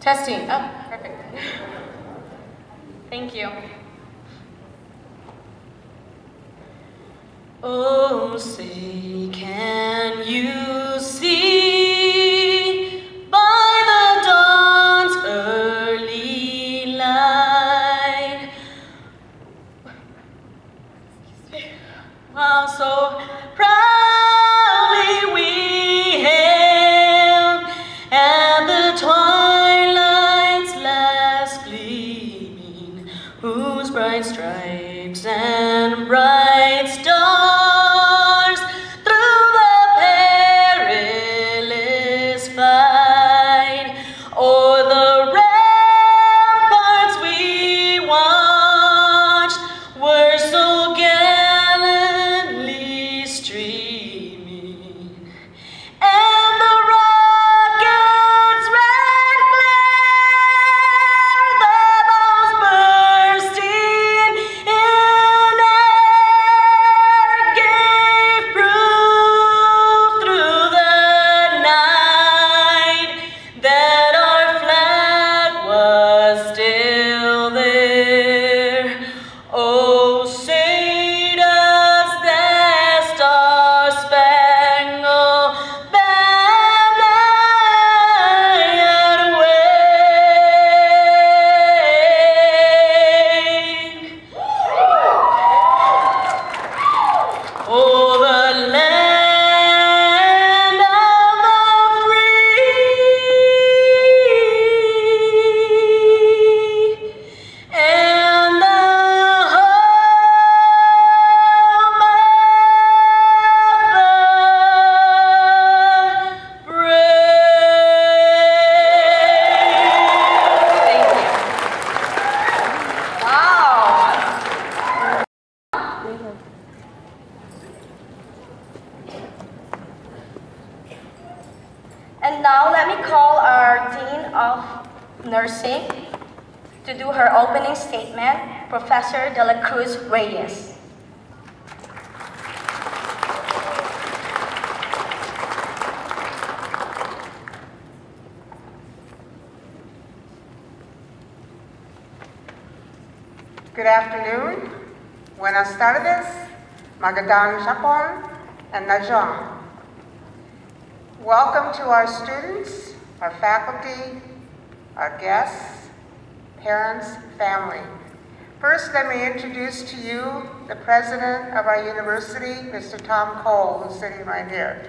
Testing. Oh, perfect. Thank you. Oh, say, can you see by the dawn's early light how so proudly we hailed at the twilight's last gleaming, whose bright stripes and bright stars through the perilous fight o'er the ramparts we watched were so gallantly streaming, and the rocket's red glare, the bombs bursting in air, gave proof through the night that our flag was still there. Oh, say does that star-spangled banner yet wave? Oh, the land of the free and the home of the brave. Thank you. Wow. And now let me call our Dean of Nursing to do her opening statement, Professor De La Cruz Reyes. Good afternoon. Buenas tardes. Magandang hapon and najong. Welcome to our students, our faculty, our guests, parents, family. First, let me introduce to you the president of our university, Mr. Tom Cole, who's sitting right here.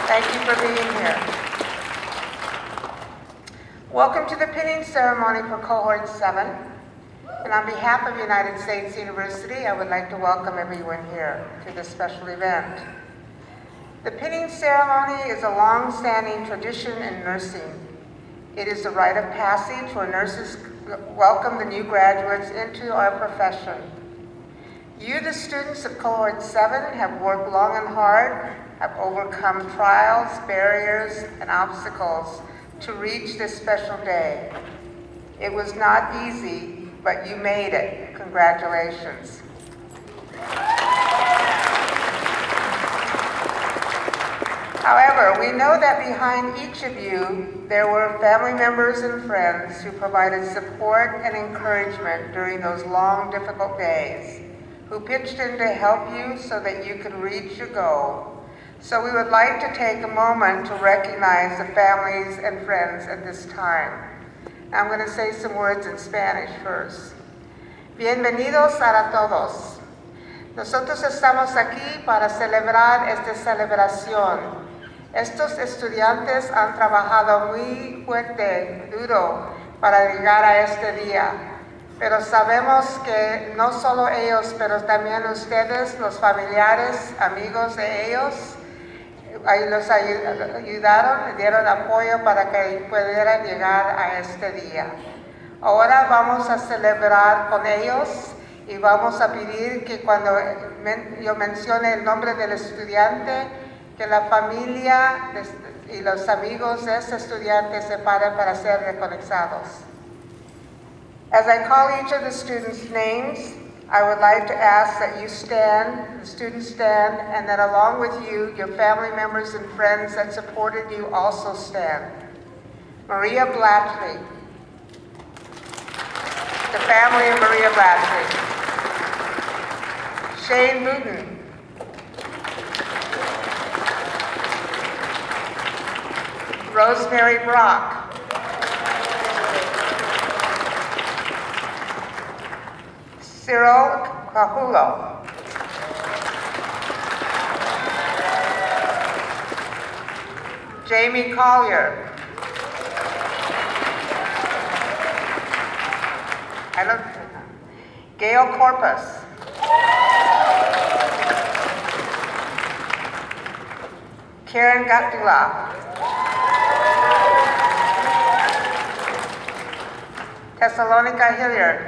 Thank you for being here. Welcome to the pinning ceremony for Cohort 7. And on behalf of United States University, I would like to welcome everyone here to this special event. The pinning ceremony is a long-standing tradition in nursing. It is the rite of passage where nurses welcome the new graduates into our profession. You, the students of Cohort 7, have worked long and hard, have overcome trials, barriers, and obstacles to reach this special day. It was not easy, but you made it. Congratulations. However, we know that behind each of you, there were family members and friends who provided support and encouragement during those long, difficult days, who pitched in to help you so that you could reach your goal. So we would like to take a moment to recognize the families and friends at this time. I'm going to say some words in Spanish first. Bienvenidos a todos. Nosotros estamos aquí para celebrar esta celebración. Estos estudiantes han trabajado muy fuerte, duro, para llegar a este día. Pero sabemos que no solo ellos, pero también ustedes, los familiares, amigos de ellos, los ayudaron, dieron apoyo para que pudieran llegar a este día. Ahora vamos a celebrar con ellos y vamos a pedir que cuando yo mencione el nombre del estudiante, que la familia y los amigos de este estudiante se paren para ser reconectados. As I call each of the students' names, I would like to ask that you stand, the students stand, and that along with you, your family members and friends that supported you also stand. Maria Blatchley, the family of Maria Blatchley. Shane Booten, Rosemary Brock, Cyril Cahulo, Jamie Collier, Gail Corpus, Karen Gatdula, Thessalonica Hilliard,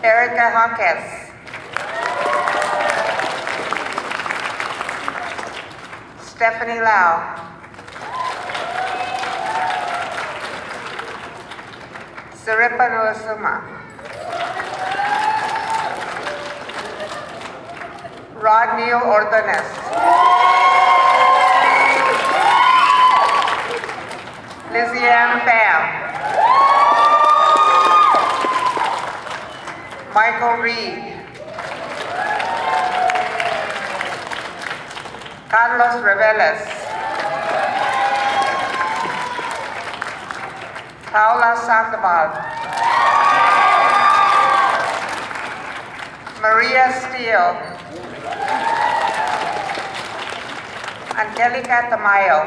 Erica Hawkins, Stephanie Lau, Saripa Nuasuma, Rod Neil Ordonez, Lizzie-Ann Pham, Michael Reed, Carlos Reveles, Paula Sandoval, Maria Steele, Angelica Tamayo,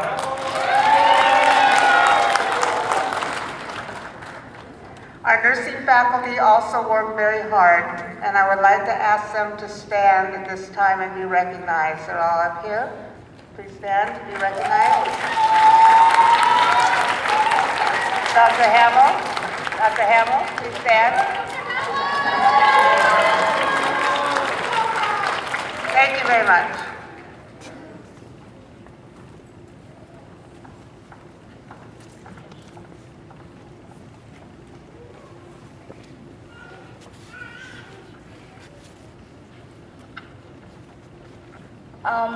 our nursing faculty also work very hard, and I would like to ask them to stand at this time and be recognized. They're all up here. Please stand to be recognized. Dr. Hamill, please stand. Thank you very much.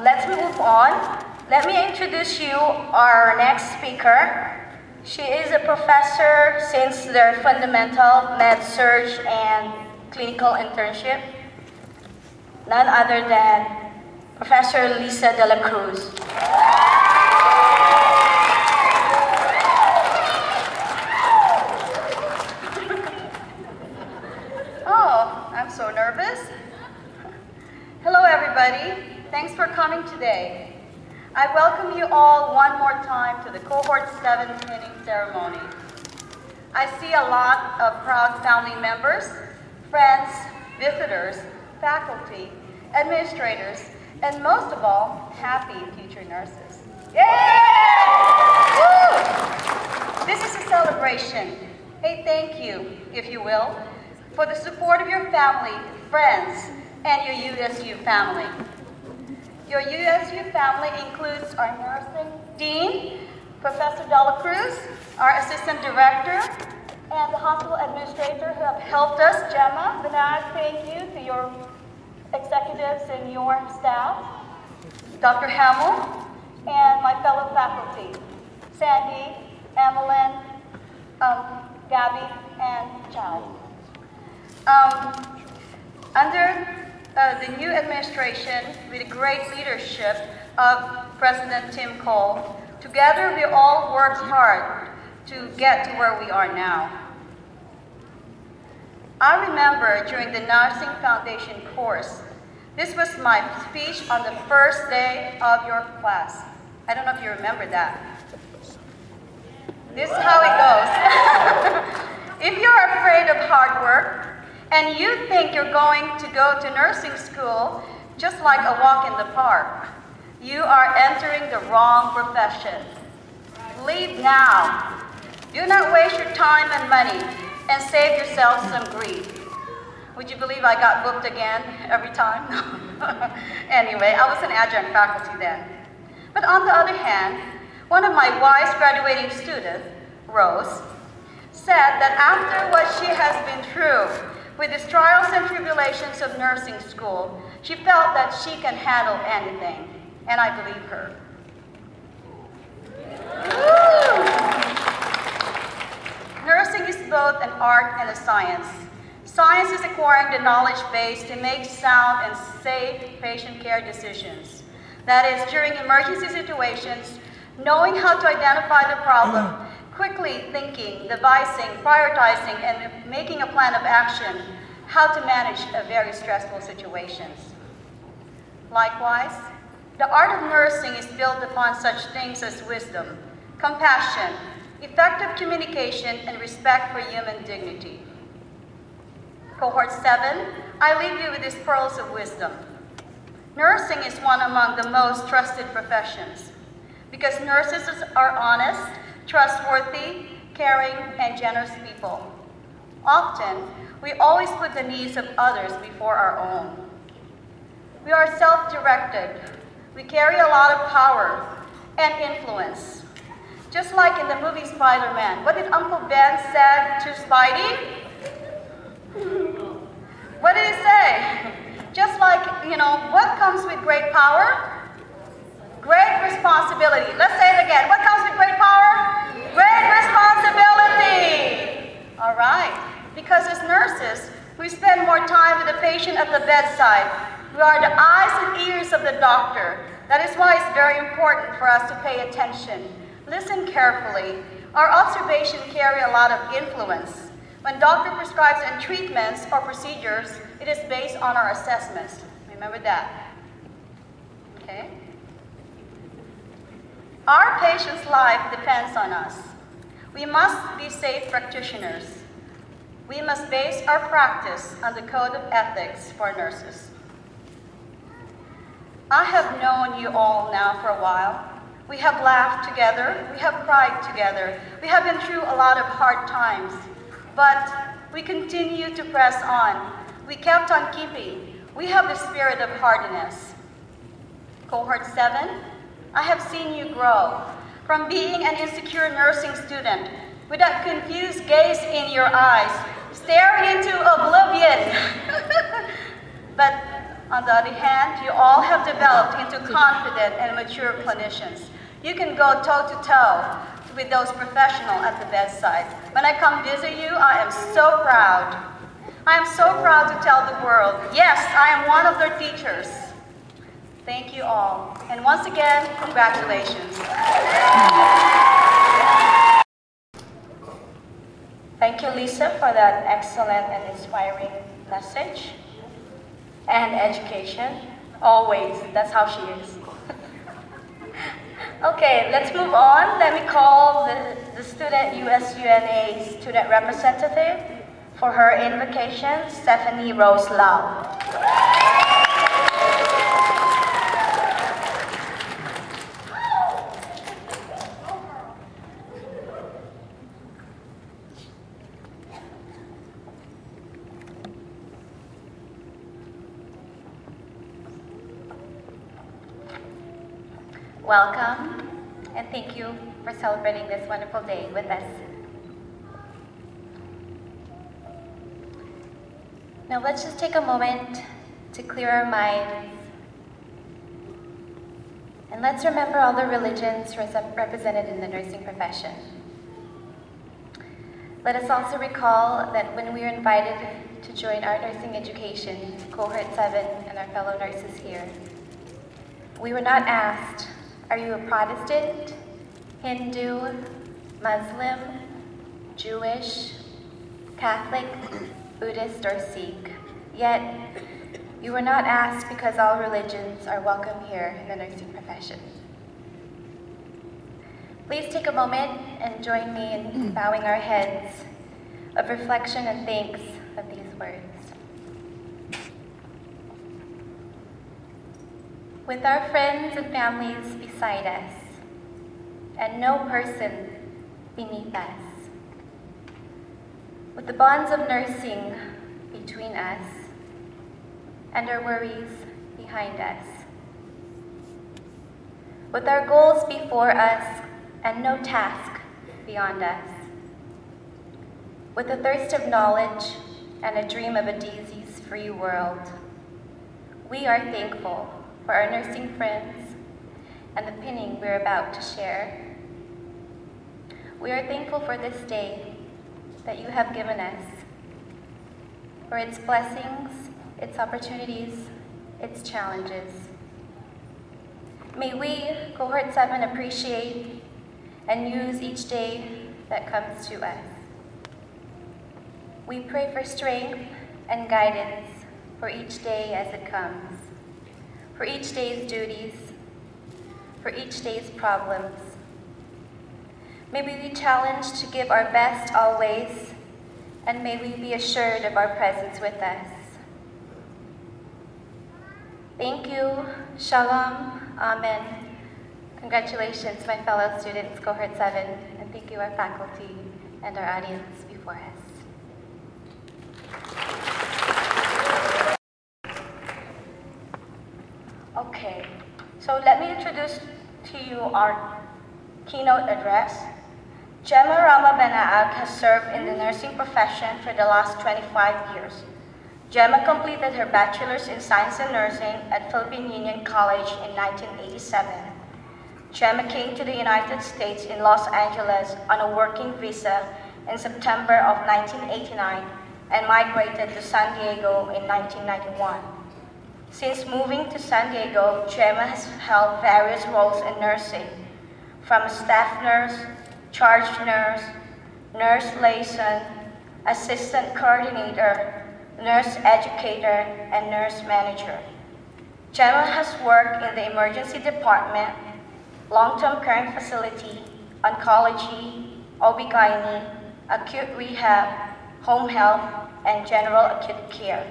Let's move on. Let me introduce you our next speaker. She is a professor since their fundamental med surg and clinical internship. None other than Professor Lisa de la Cruz. Oh, I'm so nervous. Hello, everybody. Thanks for coming today. I welcome you all one more time to the Cohort 7 pinning ceremony. I see a lot of proud family members, friends, visitors, faculty, administrators, and most of all, happy future nurses. Yay! Woo! This is a celebration. A thank you, if you will, for the support of your family, friends, and your USU family. Your USU family includes our nursing dean, Professor de la Cruz, our assistant director, and the hospital administrator who have helped us, Gemma, Banaag, thank you to your executives and your staff, Dr. Hamill, and my fellow faculty, Sandy, Emelyn, Gabby, and Chad. Under the new administration, with the great leadership of President Tim Cole, together we all worked hard to get to where we are now. I remember during the Nursing Foundation course, this was my speech on the first day of your class. I don't know if you remember that. This is how it goes. If you're afraid of hard work, and you think you're going to go to nursing school just like a walk in the park, you are entering the wrong profession. Leave now. Do not waste your time and money, and save yourself some grief. Would you believe I got booked again every time? Anyway, I was an adjunct faculty then. But on the other hand, one of my wise graduating students, Rose, said that after what she has been through with the trials and tribulations of nursing school, she felt that she can handle anything. and I believe her. Nursing is both an art and a science. Science is acquiring the knowledge base to make sound and safe patient care decisions. That is, during emergency situations, knowing how to identify the problem, quickly thinking, devising, prioritizing, and making a plan of action, how to manage a very stressful situations. Likewise, the art of nursing is built upon such things as wisdom, compassion, effective communication, and respect for human dignity. Cohort 7, I leave you with these pearls of wisdom. Nursing is one among the most trusted professions because nurses are honest, trustworthy, caring, and generous people. Often, we always put the needs of others before our own. We are self-directed. We carry a lot of power and influence. Just like in the movie Spider-Man. What did Uncle Ben said to Spidey? What did he say? Just like, what comes with great power? Great responsibility. Let's say it again. What comes with great power? Great responsibility. All right. Because as nurses, we spend more time with the patient at the bedside. We are the eyes and ears of the doctor. That is why it's very important for us to pay attention. Listen carefully. Our observations carry a lot of influence. When doctor prescribes treatments or procedures, it is based on our assessments. Remember that. Okay? Our patient's life depends on us. We must be safe practitioners. We must base our practice on the code of ethics for nurses. I have known you all now for a while. We have laughed together. We have cried together. We have been through a lot of hard times. But we continue to press on. We kept on keeping. We have the spirit of hardiness. Cohort 7, I have seen you grow from being an insecure nursing student with that confused gaze in your eyes, staring into oblivion. But on the other hand, you all have developed into confident and mature clinicians. You can go toe-to-toe with those professionals at the bedside. When I come visit you, I am so proud. I am so proud to tell the world, yes, I am one of their teachers. Thank you all. And once again, congratulations. Thank you, Lisa, for that excellent and inspiring message. And education, always, that's how she is. Okay, let's move on. Let me call the student USUNA student representative for her invocation, Stephanie Rose Lau. Welcome, and thank you for celebrating this wonderful day with us. Now let's just take a moment to clear our minds, and let's remember all the religions represented in the nursing profession. Let us also recall that when we were invited to join our nursing education, Cohort 7 and our fellow nurses here, we were not asked, are you a Protestant, Hindu, Muslim, Jewish, Catholic, Buddhist, or Sikh? Yet, you were not asked because all religions are welcome here in the nursing profession. Please take a moment and join me in bowing our heads of reflection and thanks of these words. With our friends and families beside us, and no person beneath us, with the bonds of nursing between us, and our worries behind us, with our goals before us, and no task beyond us, with a thirst of knowledge and a dream of a disease-free world, we are thankful for our nursing friends and the pinning we're about to share. We are thankful for this day that you have given us, for its blessings, its opportunities, its challenges. May we, Cohort 7, appreciate and use each day that comes to us. We pray for strength and guidance for each day as it comes, for each day's duties, for each day's problems. May we be challenged to give our best always, and may we be assured of our presence with us. Thank you. Shalom. Amen. Congratulations, my fellow students, Cohort 7, and thank you, our faculty and our audience before us. Okay, so let me introduce to you our keynote address. Gemma Rama-Banaag has served in the nursing profession for the last 25 years. Gemma completed her bachelor's in science and nursing at Philippine Union College in 1987. Gemma came to the United States in Los Angeles on a working visa in September of 1989 and migrated to San Diego in 1991. Since moving to San Diego, Gemma has held various roles in nursing, from staff nurse, charge nurse, nurse liaison, assistant coordinator, nurse educator, and nurse manager. Gemma has worked in the emergency department, long-term care facility, oncology, OB/GYN, acute rehab, home health, and general acute care.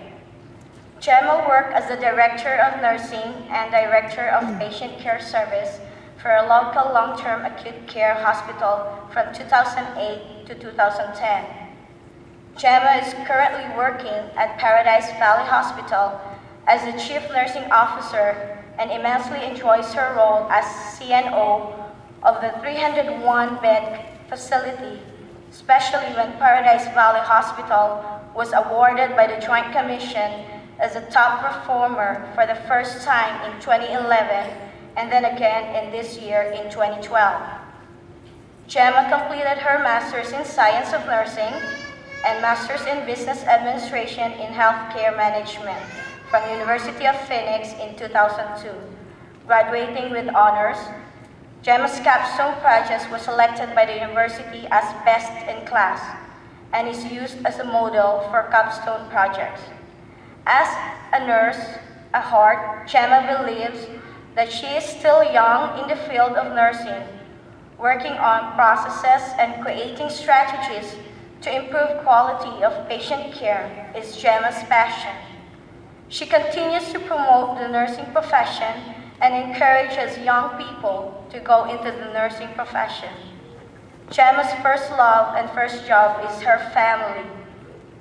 Gemma worked as the Director of Nursing and Director of Patient Care Service for a local long-term acute care hospital from 2008 to 2010. Gemma is currently working at Paradise Valley Hospital as the Chief Nursing Officer and immensely enjoys her role as CNO of the 301-bed facility, especially when Paradise Valley Hospital was awarded by the Joint Commission as a top performer for the first time in 2011 and then again in this year in 2012. Gemma completed her Master's in Science of Nursing and Master's in Business Administration in Healthcare Management from University of Phoenix in 2002. Graduating with honors, Gemma's capstone project was selected by the university as best in class and is used as a model for capstone projects. As a nurse at heart, Gemma believes that she is still young in the field of nursing. Working on processes and creating strategies to improve quality of patient care is Gemma's passion. She continues to promote the nursing profession and encourages young people to go into the nursing profession. Gemma's first love and first job is her family.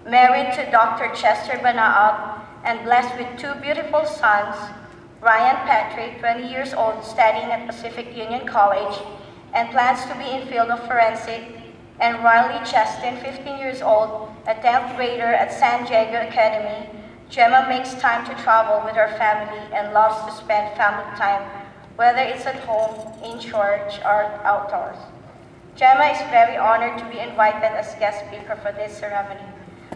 Married to Dr. Chester Banaag and blessed with two beautiful sons, Ryan Patrick, 20 years old, studying at Pacific Union College and plans to be in field of forensic, and Riley Cheston, 15 years old, a 10th grader at San Diego Academy. Gemma makes time to travel with her family and loves to spend family time, whether it's at home, in church, or outdoors. Gemma is very honored to be invited as guest speaker for this ceremony.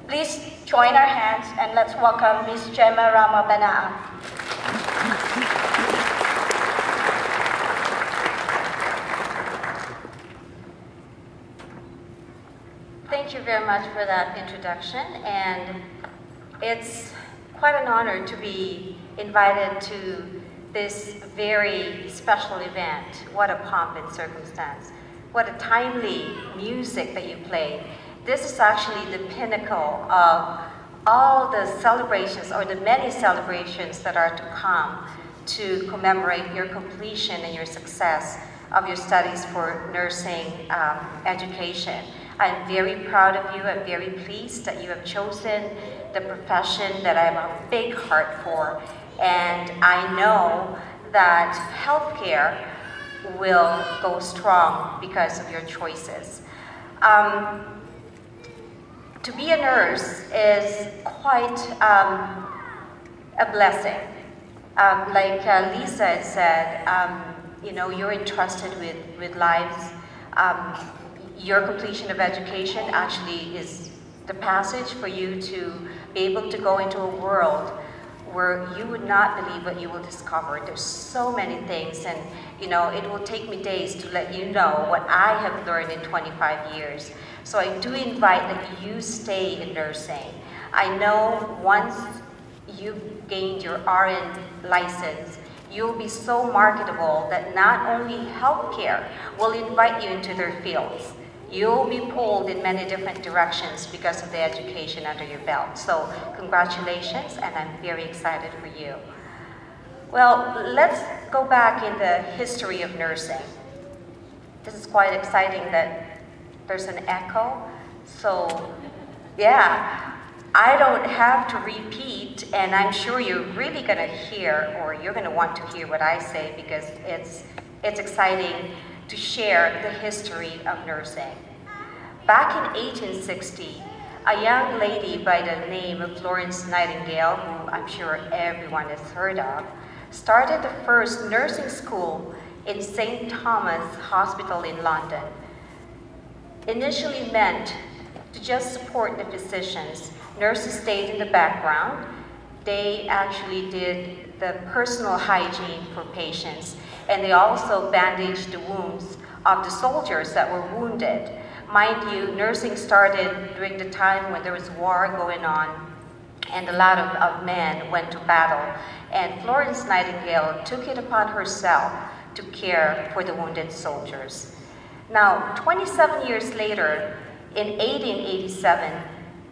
Please join our hands and let's welcome Ms. Gemma Rama-Banaag. Thank you very much for that introduction, and it's quite an honor to be invited to this very special event. What a pomp and circumstance. What a timely music that you played. This is actually the pinnacle of all the celebrations, or the many celebrations that are to come to commemorate your completion and your success of your studies for nursing education. I'm very proud of you. I'm very pleased that you have chosen the profession that I have a big heart for. And I know that healthcare will go strong because of your choices. To be a nurse is quite a blessing. Like Lisa had said, you're entrusted with lives. Your completion of education actually is the passage for you to be able to go into a world where you would not believe what you will discover. There's so many things, and it will take me days to let you know what I have learned in 25 years. So I do invite that you stay in nursing. I know once you've gained your RN license, you'll be so marketable that not only healthcare will invite you into their fields, you'll be pulled in many different directions because of the education under your belt. So congratulations, and I'm very excited for you. Well, let's go back in the history of nursing. This is quite exciting that there's an echo. So yeah, I don't have to repeat, and I'm sure you're really gonna hear, or you're gonna want to hear what I say, because it's exciting to share the history of nursing. Back in 1860, a young lady by the name of Florence Nightingale, who I'm sure everyone has heard of, started the first nursing school in St. Thomas Hospital in London. Initially meant to just support the physicians, nurses stayed in the background. They actually did the personal hygiene for patients, and they also bandaged the wounds of the soldiers that were wounded. Mind you, nursing started during the time when there was war going on, and a lot of men went to battle, and Florence Nightingale took it upon herself to care for the wounded soldiers. Now, 27 years later, in 1887,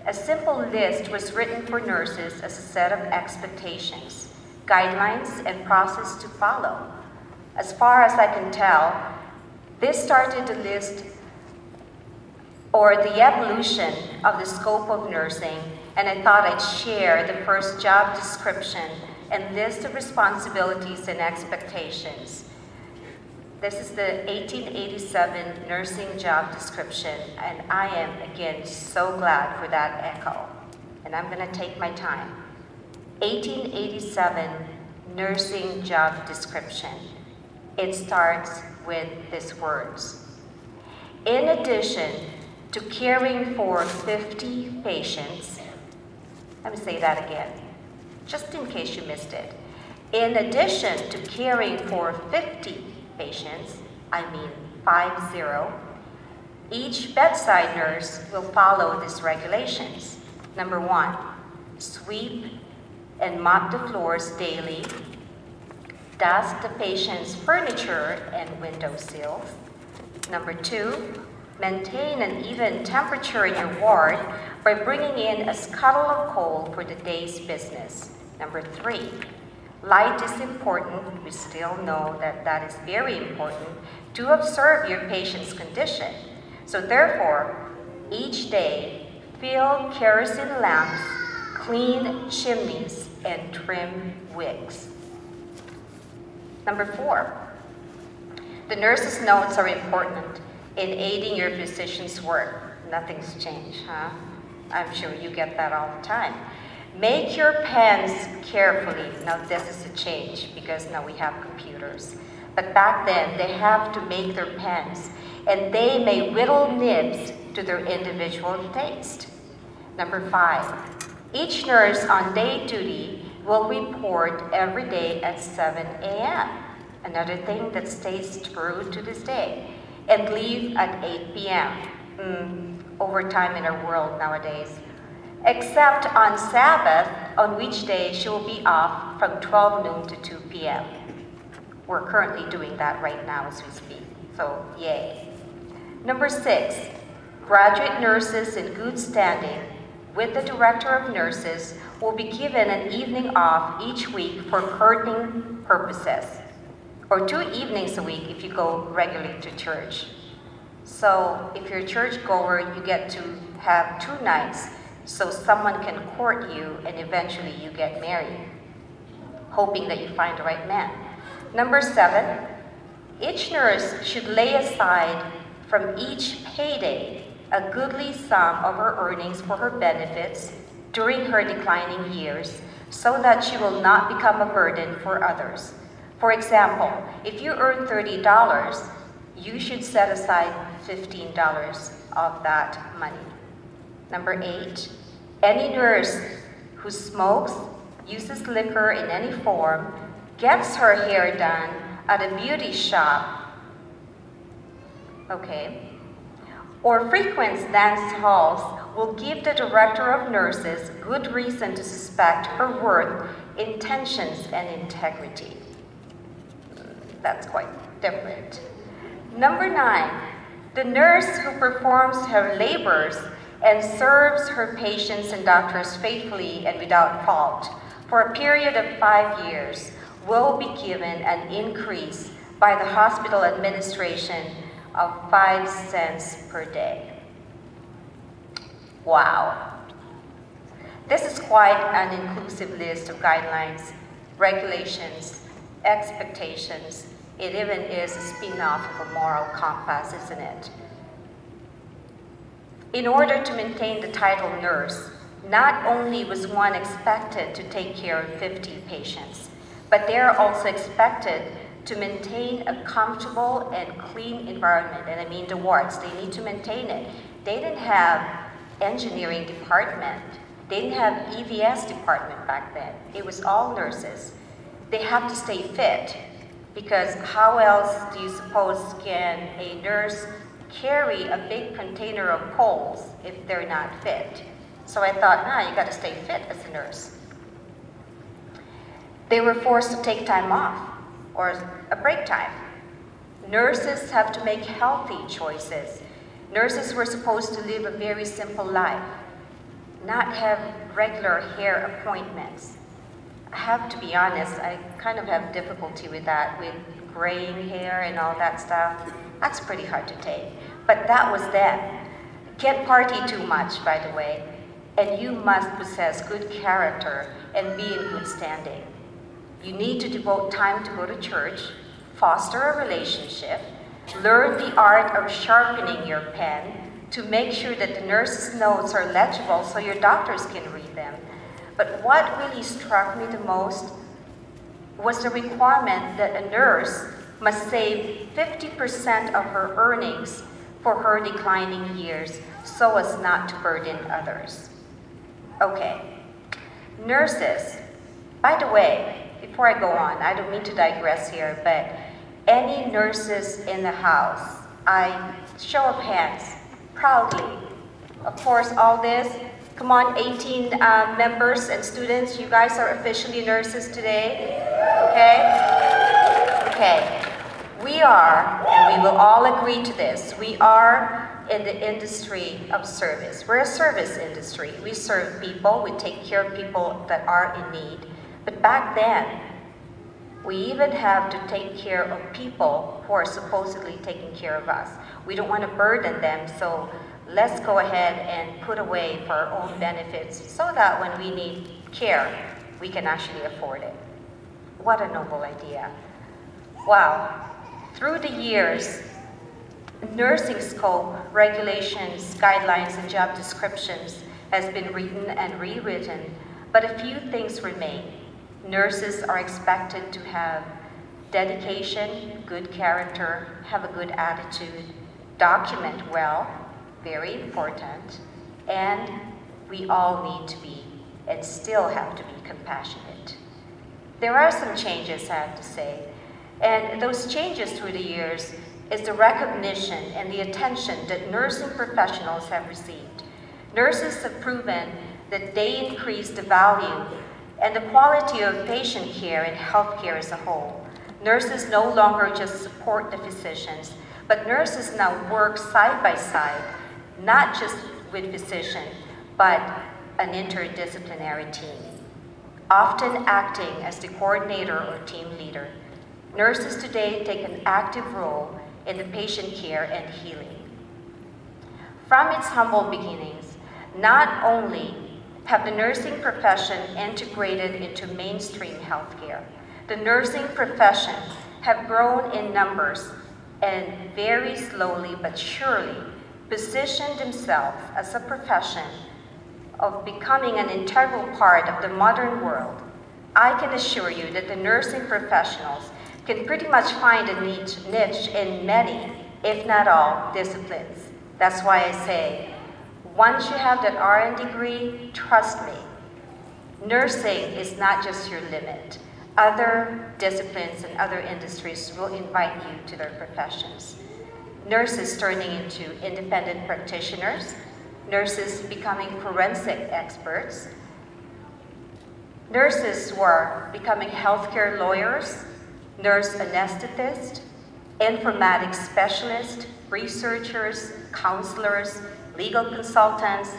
a simple list was written for nurses as a set of expectations, guidelines, and process to follow. As far as I can tell, this started the list or the evolution of the scope of nursing, and I thought I'd share the first job description and list of responsibilities and expectations. This is the 1887 nursing job description, and I am, again, so glad for that echo. And I'm gonna take my time. 1887 nursing job description. It starts with these words. In addition to caring for 50 patients, let me say that again, just in case you missed it. In addition to caring for 50 patients, I mean 50, each bedside nurse will follow these regulations. Number 1, sweep and mop the floors daily, dust the patient's furniture and window sills. Number 2, maintain an even temperature in your ward by bringing in a scuttle of coal for the day's business. Number 3, light is important. We still know that that is very important to observe your patient's condition. So therefore, each day, fill kerosene lamps, clean chimneys, and trim wicks. Number 4, the nurse's notes are important in aiding your physician's work. Nothing's changed, huh? I'm sure you get that all the time. Make your pens carefully. Now this is a change because now we have computers. But back then, they have to make their pens, and they may whittle nibs to their individual taste. Number 5, each nurse on day duty will report every day at 7 a.m. Another thing that stays true to this day. And leave at 8 p.m. Overtime in our world nowadays. Except on Sabbath, on which day she will be off from 12 noon to 2 p.m. We're currently doing that right now as we speak, so yay. Number 6, graduate nurses in good standing with the director of nurses will be given an evening off each week for courting purposes, or 2 evenings a week if you go regularly to church. So if you're a churchgoer, you get to have 2 nights so someone can court you and eventually you get married, hoping that you find the right man. Number 7, each nurse should lay aside from each payday a goodly sum of her earnings for her benefits during her declining years so that she will not become a burden for others. For example, if you earn $30, you should set aside $15 of that money. Number 8, any nurse who smokes, uses liquor in any form, gets her hair done at a beauty shop, okay, or frequents dance halls will give the director of nurses good reason to suspect her worth, intentions, and integrity. That's quite different. Number 9, the nurse who performs her labors and serves her patients and doctors faithfully and without fault for a period of 5 years will be given an increase by the hospital administration of 5 cents per day. Wow. This is quite an inclusive list of guidelines, regulations, expectations. It even is a spin-off of a moral compass, isn't it? In order to maintain the title nurse, not only was one expected to take care of 50 patients, but they are also expected to maintain a comfortable and clean environment. And I mean the wards, they need to maintain it. They didn't have engineering department. They didn't have EVS department back then. It was all nurses. They have to stay fit, because how else do you suppose can a nurse carry a big container of coals if they're not fit? So I thought, you gotta stay fit as a nurse. They were forced to take time off or a break time. Nurses have to make healthy choices. Nurses were supposed to live a very simple life, not have regular hair appointments. I have to be honest, I kind of have difficulty with that, with graying hair and all that stuff. That's pretty hard to take. But that was then. Can't party too much, by the way. And you must possess good character and be in good standing. You need to devote time to go to church, foster a relationship, learn the art of sharpening your pen to make sure that the nurse's notes are legible so your doctors can read them. But what really struck me the most was the requirement that a nurse must save 50% of her earnings for her declining years so as not to burden others. Okay, nurses, by the way, before I go on, I don't mean to digress here, but any nurses in the house, I show of hands, proudly. Of course, all this, come on, 18 members and students, you guys are officially nurses today, okay? Okay, we are, and we will all agree to this, we are in the industry of service. We're a service industry. We serve people, we take care of people that are in need. But back then, we even have to take care of people who are supposedly taking care of us. We don't want to burden them, so let's go ahead and put away for our own benefits so that when we need care, we can actually afford it. What a noble idea. Wow. Through the years, nursing scope, regulations, guidelines, and job descriptions has been written and rewritten, but a few things remain. Nurses are expected to have dedication, good character, have a good attitude, document well, very important, and we all need to be and still have to be compassionate. There are some changes, I have to say, and those changes through the years is the recognition and the attention that nursing professionals have received. Nurses have proven that they increase the value and the quality of patient care and healthcare as a whole. Nurses no longer just support the physicians, but nurses now work side by side, not just with physician, but an interdisciplinary team, often acting as the coordinator or team leader. Nurses today take an active role in the patient care and healing. From its humble beginnings, not only have the nursing profession integrated into mainstream healthcare, the nursing profession have grown in numbers and very slowly but surely positioned themselves as a profession of becoming an integral part of the modern world. I can assure you that the nursing professionals can pretty much find a niche in many, if not all, disciplines. That's why I say, once you have that RN degree, trust me, nursing is not just your limit. Other disciplines and other industries will invite you to their professions. Nurses turning into independent practitioners, nurses becoming forensic experts, nurses who are becoming healthcare lawyers, nurse anesthetists, informatics specialists, researchers, counselors, legal consultants,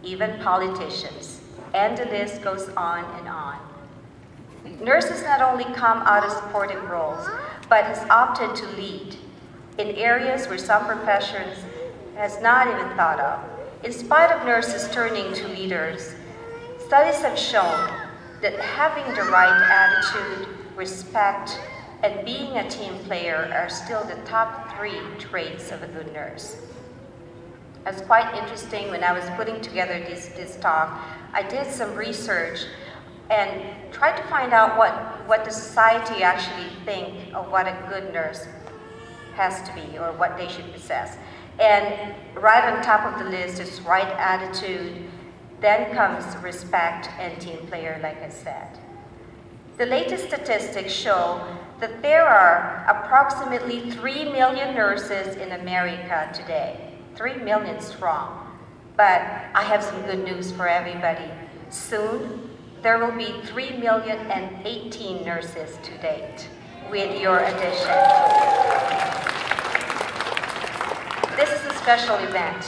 even politicians, and the list goes on and on. Nurses not only come out of supportive roles, but has opted to lead in areas where some professions has not even thought of. In spite of nurses turning to leaders, studies have shown that having the right attitude, respect, and being a team player are still the top 3 traits of a good nurse. It was quite interesting when I was putting together this talk. I did some research and tried to find out what the society actually think of what a good nurse has to be or what they should possess. And right on top of the list is right attitude, then comes respect and team player, like I said. The latest statistics show that there are approximately 3 million nurses in America today, 3 million strong. But I have some good news for everybody. Soon, there will be 3,018,000 nurses to date with your addition. This is a special event.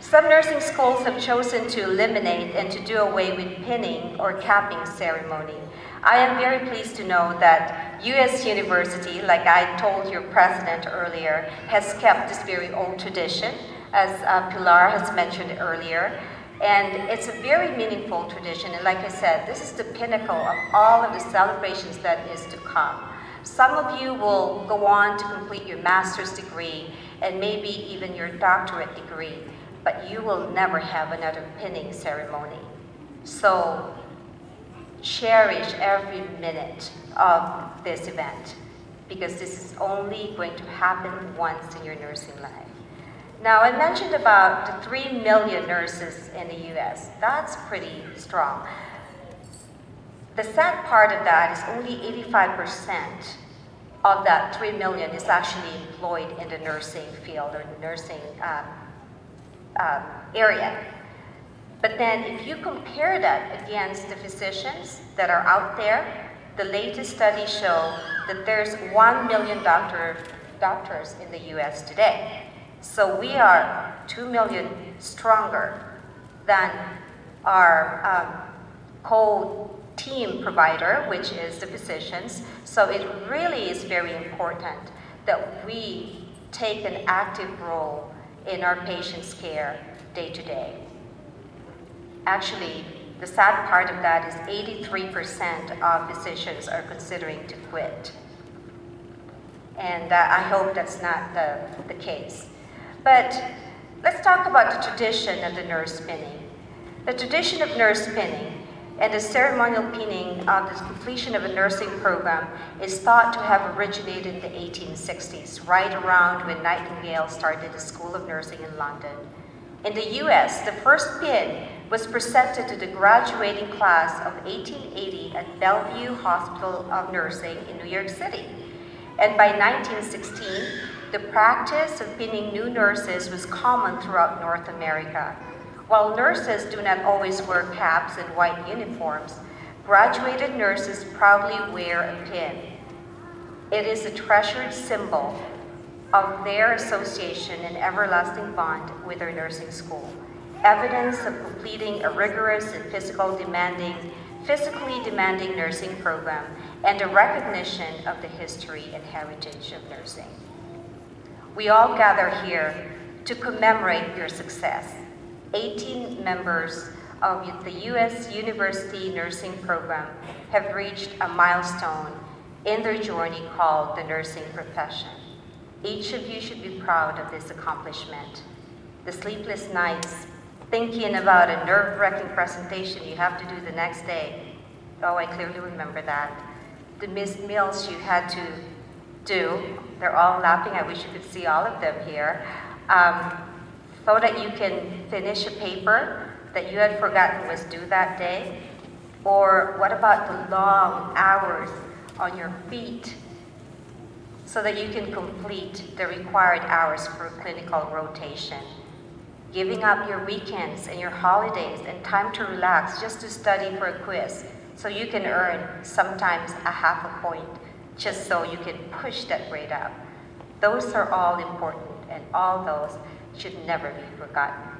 Some nursing schools have chosen to eliminate and to do away with pinning or capping ceremony. I am very pleased to know that USU University, like I told your president earlier, has kept this very old tradition, as Pilar has mentioned earlier. And it's a very meaningful tradition. And like I said, this is the pinnacle of all of the celebrations that is to come. Some of you will go on to complete your master's degree and maybe even your doctorate degree, but you will never have another pinning ceremony. So cherish every minute of this event, because this is only going to happen once in your nursing life. Now, I mentioned about the 3 million nurses in the US. That's pretty strong. The sad part of that is only 85% of that 3 million is actually employed in the nursing field or nursing area. But then if you compare that against the physicians that are out there, the latest studies show that there's 1 million doctors in the US today. So we are 2 million stronger than our co-team provider, which is the physicians. So it really is very important that we take an active role in our patients' care day to day. Actually, the sad part of that is 83% of physicians are considering to quit. And I hope that's not the case. But let's talk about the tradition of the nurse pinning. The tradition of nurse pinning and the ceremonial pinning of the completion of a nursing program is thought to have originated in the 1860s, right around when Nightingale started the School of Nursing in London. In the US, the first pin was presented to the graduating class of 1880 at Bellevue Hospital of Nursing in New York City. And by 1916, the practice of pinning new nurses was common throughout North America. While nurses do not always wear caps and white uniforms, graduated nurses proudly wear a pin. It is a treasured symbol of their association and everlasting bond with their nursing school, evidence of completing a rigorous and physically demanding nursing program, and a recognition of the history and heritage of nursing. We all gather here to commemorate your success. 18 members of the U.S. University Nursing Program have reached a milestone in their journey called the nursing profession. Each of you should be proud of this accomplishment. The sleepless nights, thinking about a nerve-wracking presentation you have to do the next day. Oh, I clearly remember that. The missed meals you had to do, they're all laughing, I wish you could see all of them here, so that you can finish a paper that you had forgotten was due that day? Or what about the long hours on your feet so that you can complete the required hours for clinical rotation? Giving up your weekends and your holidays and time to relax just to study for a quiz so you can earn sometimes a half a point just so you can push that grade up. Those are all important, and all those should never be forgotten.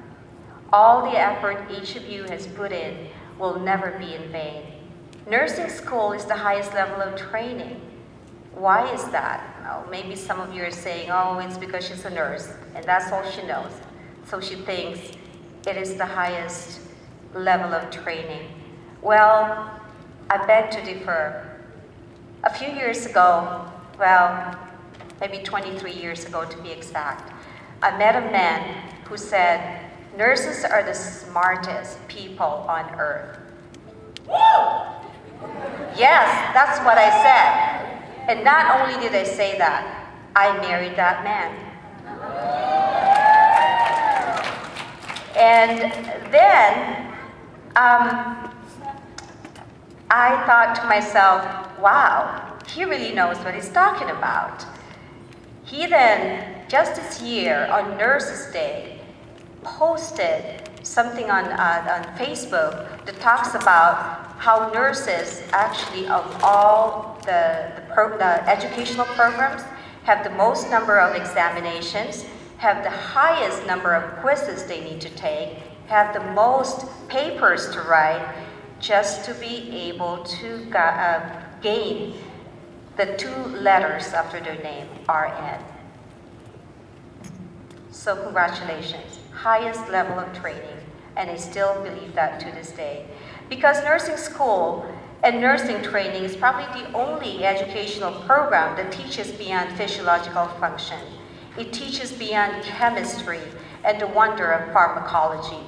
All the effort each of you has put in will never be in vain. Nursing school is the highest level of training. Why is that? Well, maybe some of you are saying, oh, it's because she's a nurse, and that's all she knows. So she thinks it is the highest level of training. Well, I beg to differ. A few years ago, well, maybe 23 years ago to be exact, I met a man who said, nurses are the smartest people on earth. Yes, that's what I said. And not only did I say that, I married that man. And then I thought to myself, wow, he really knows what he's talking about. He then, just this year on Nurses Day, posted something on Facebook that talks about how nurses actually, of all the educational programs, have the most number of examinations, have the highest number of quizzes they need to take, have the most papers to write, just to be able to gain the 2 letters after their name, RN. So congratulations, highest level of training, and I still believe that to this day. Because nursing school and nursing training is probably the only educational program that teaches beyond physiological function. It teaches beyond chemistry and the wonder of pharmacology.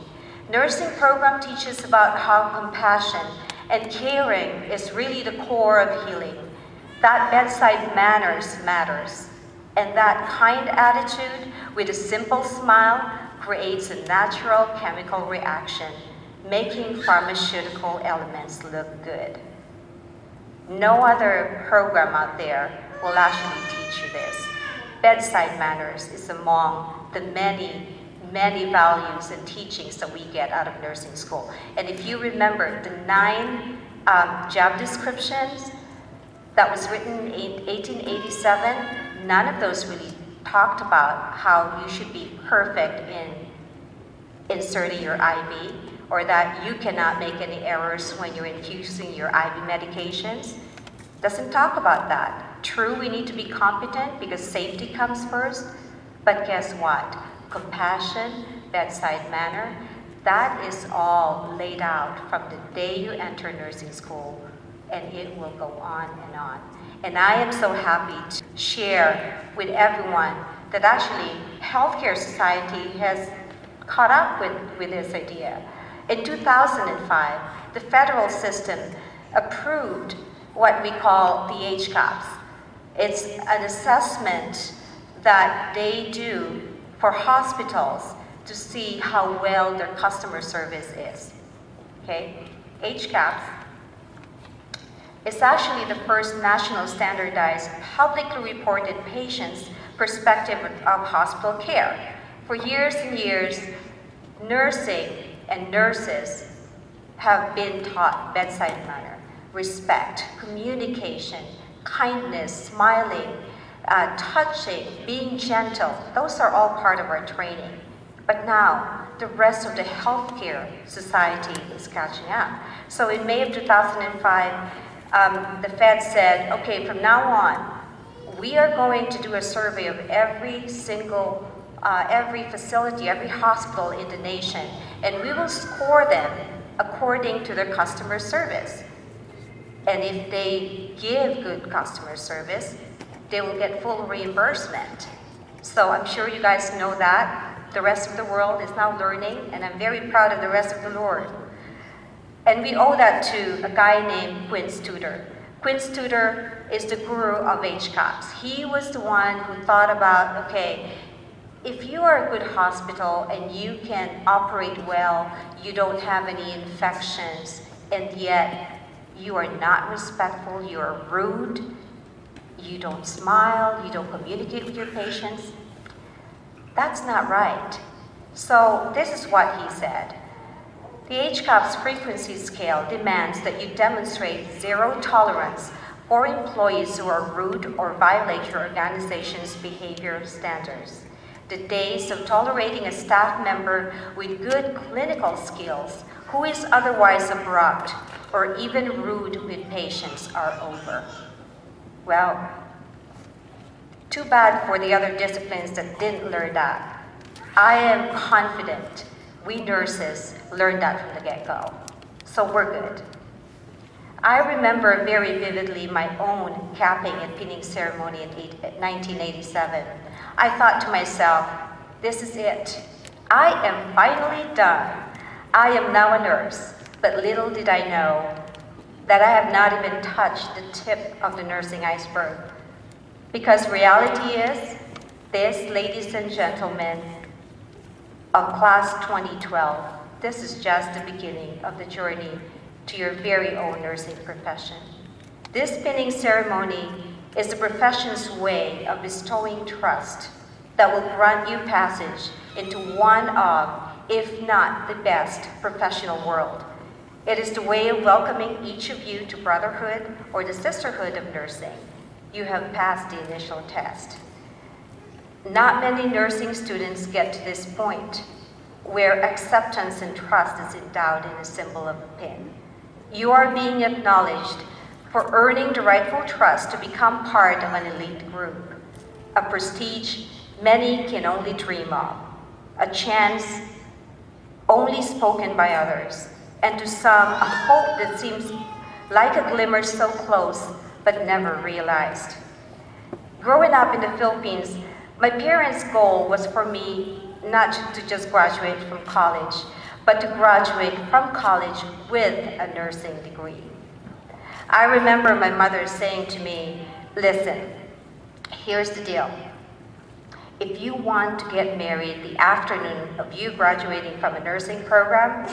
Nursing program teaches about how compassion and caring is really the core of healing. That bedside manners matters. And that kind attitude with a simple smile creates a natural chemical reaction, making pharmaceutical elements look good. No other program out there will actually teach you this. Bedside manners is among the many, many values and teachings that we get out of nursing school. And if you remember the 9 job descriptions that was written in 1887, none of those really talked about how you should be perfect in inserting your IV, or that you cannot make any errors when you're infusing your IV medications. Doesn't talk about that. True, we need to be competent because safety comes first, but guess what? Compassion, bedside manner, that is all laid out from the day you enter nursing school, and it will go on and on. And I am so happy to share with everyone that actually Healthcare Society has caught up with this idea. In 2005, the federal system approved what we call the HCAPS. It's an assessment that they do for hospitals to see how well their customer service is. Okay? HCAPS is actually the first national standardized, publicly reported patient's perspective of hospital care. For years and years, nursing and nurses have been taught bedside manner, respect, communication, kindness, smiling, touching, being gentle. Those are all part of our training. But now, the rest of the healthcare society is catching up. So in May of 2005, the Fed said, okay, from now on, we are going to do a survey of every single, every facility, every hospital in the nation, and we will score them according to their customer service. And if they give good customer service, they will get full reimbursement. So I'm sure you guys know that. The rest of the world is now learning, and I'm very proud of the rest of the world. And we owe that to a guy named Quinn Studer. Quinn Studer is the guru of HCAPS. He was the one who thought about, okay, if you are a good hospital and you can operate well, you don't have any infections, and yet you are not respectful, you are rude, you don't smile, you don't communicate with your patients, that's not right. So this is what he said. The HCAPS frequency scale demands that you demonstrate zero tolerance for employees who are rude or violate your organization's behavior standards. The days of tolerating a staff member with good clinical skills who is otherwise abrupt or even rude with patients are over. Well, too bad for the other disciplines that didn't learn that. I am confident we nurses learned that from the get-go, so we're good. I remember very vividly my own capping and pinning ceremony in 1987. I thought to myself, this is it. I am finally done. I am now a nurse, but little did I know that I have not even touched the tip of the nursing iceberg. Because reality is, this, ladies and gentlemen, of class 2012, this is just the beginning of the journey to your very own nursing profession. This pinning ceremony is the profession's way of bestowing trust that will grant you passage into one of, if not the best, professional world. It is the way of welcoming each of you to brotherhood or the sisterhood of nursing. You have passed the initial test. Not many nursing students get to this point where acceptance and trust is endowed in a symbol of a pin. You are being acknowledged for earning the rightful trust to become part of an elite group, a prestige many can only dream of, a chance only spoken by others, and to some, a hope that seems like a glimmer so close but never realized. Growing up in the Philippines, my parents' goal was for me not to just graduate from college, but to graduate from college with a nursing degree. I remember my mother saying to me, listen, here's the deal. If you want to get married the afternoon of you graduating from a nursing program,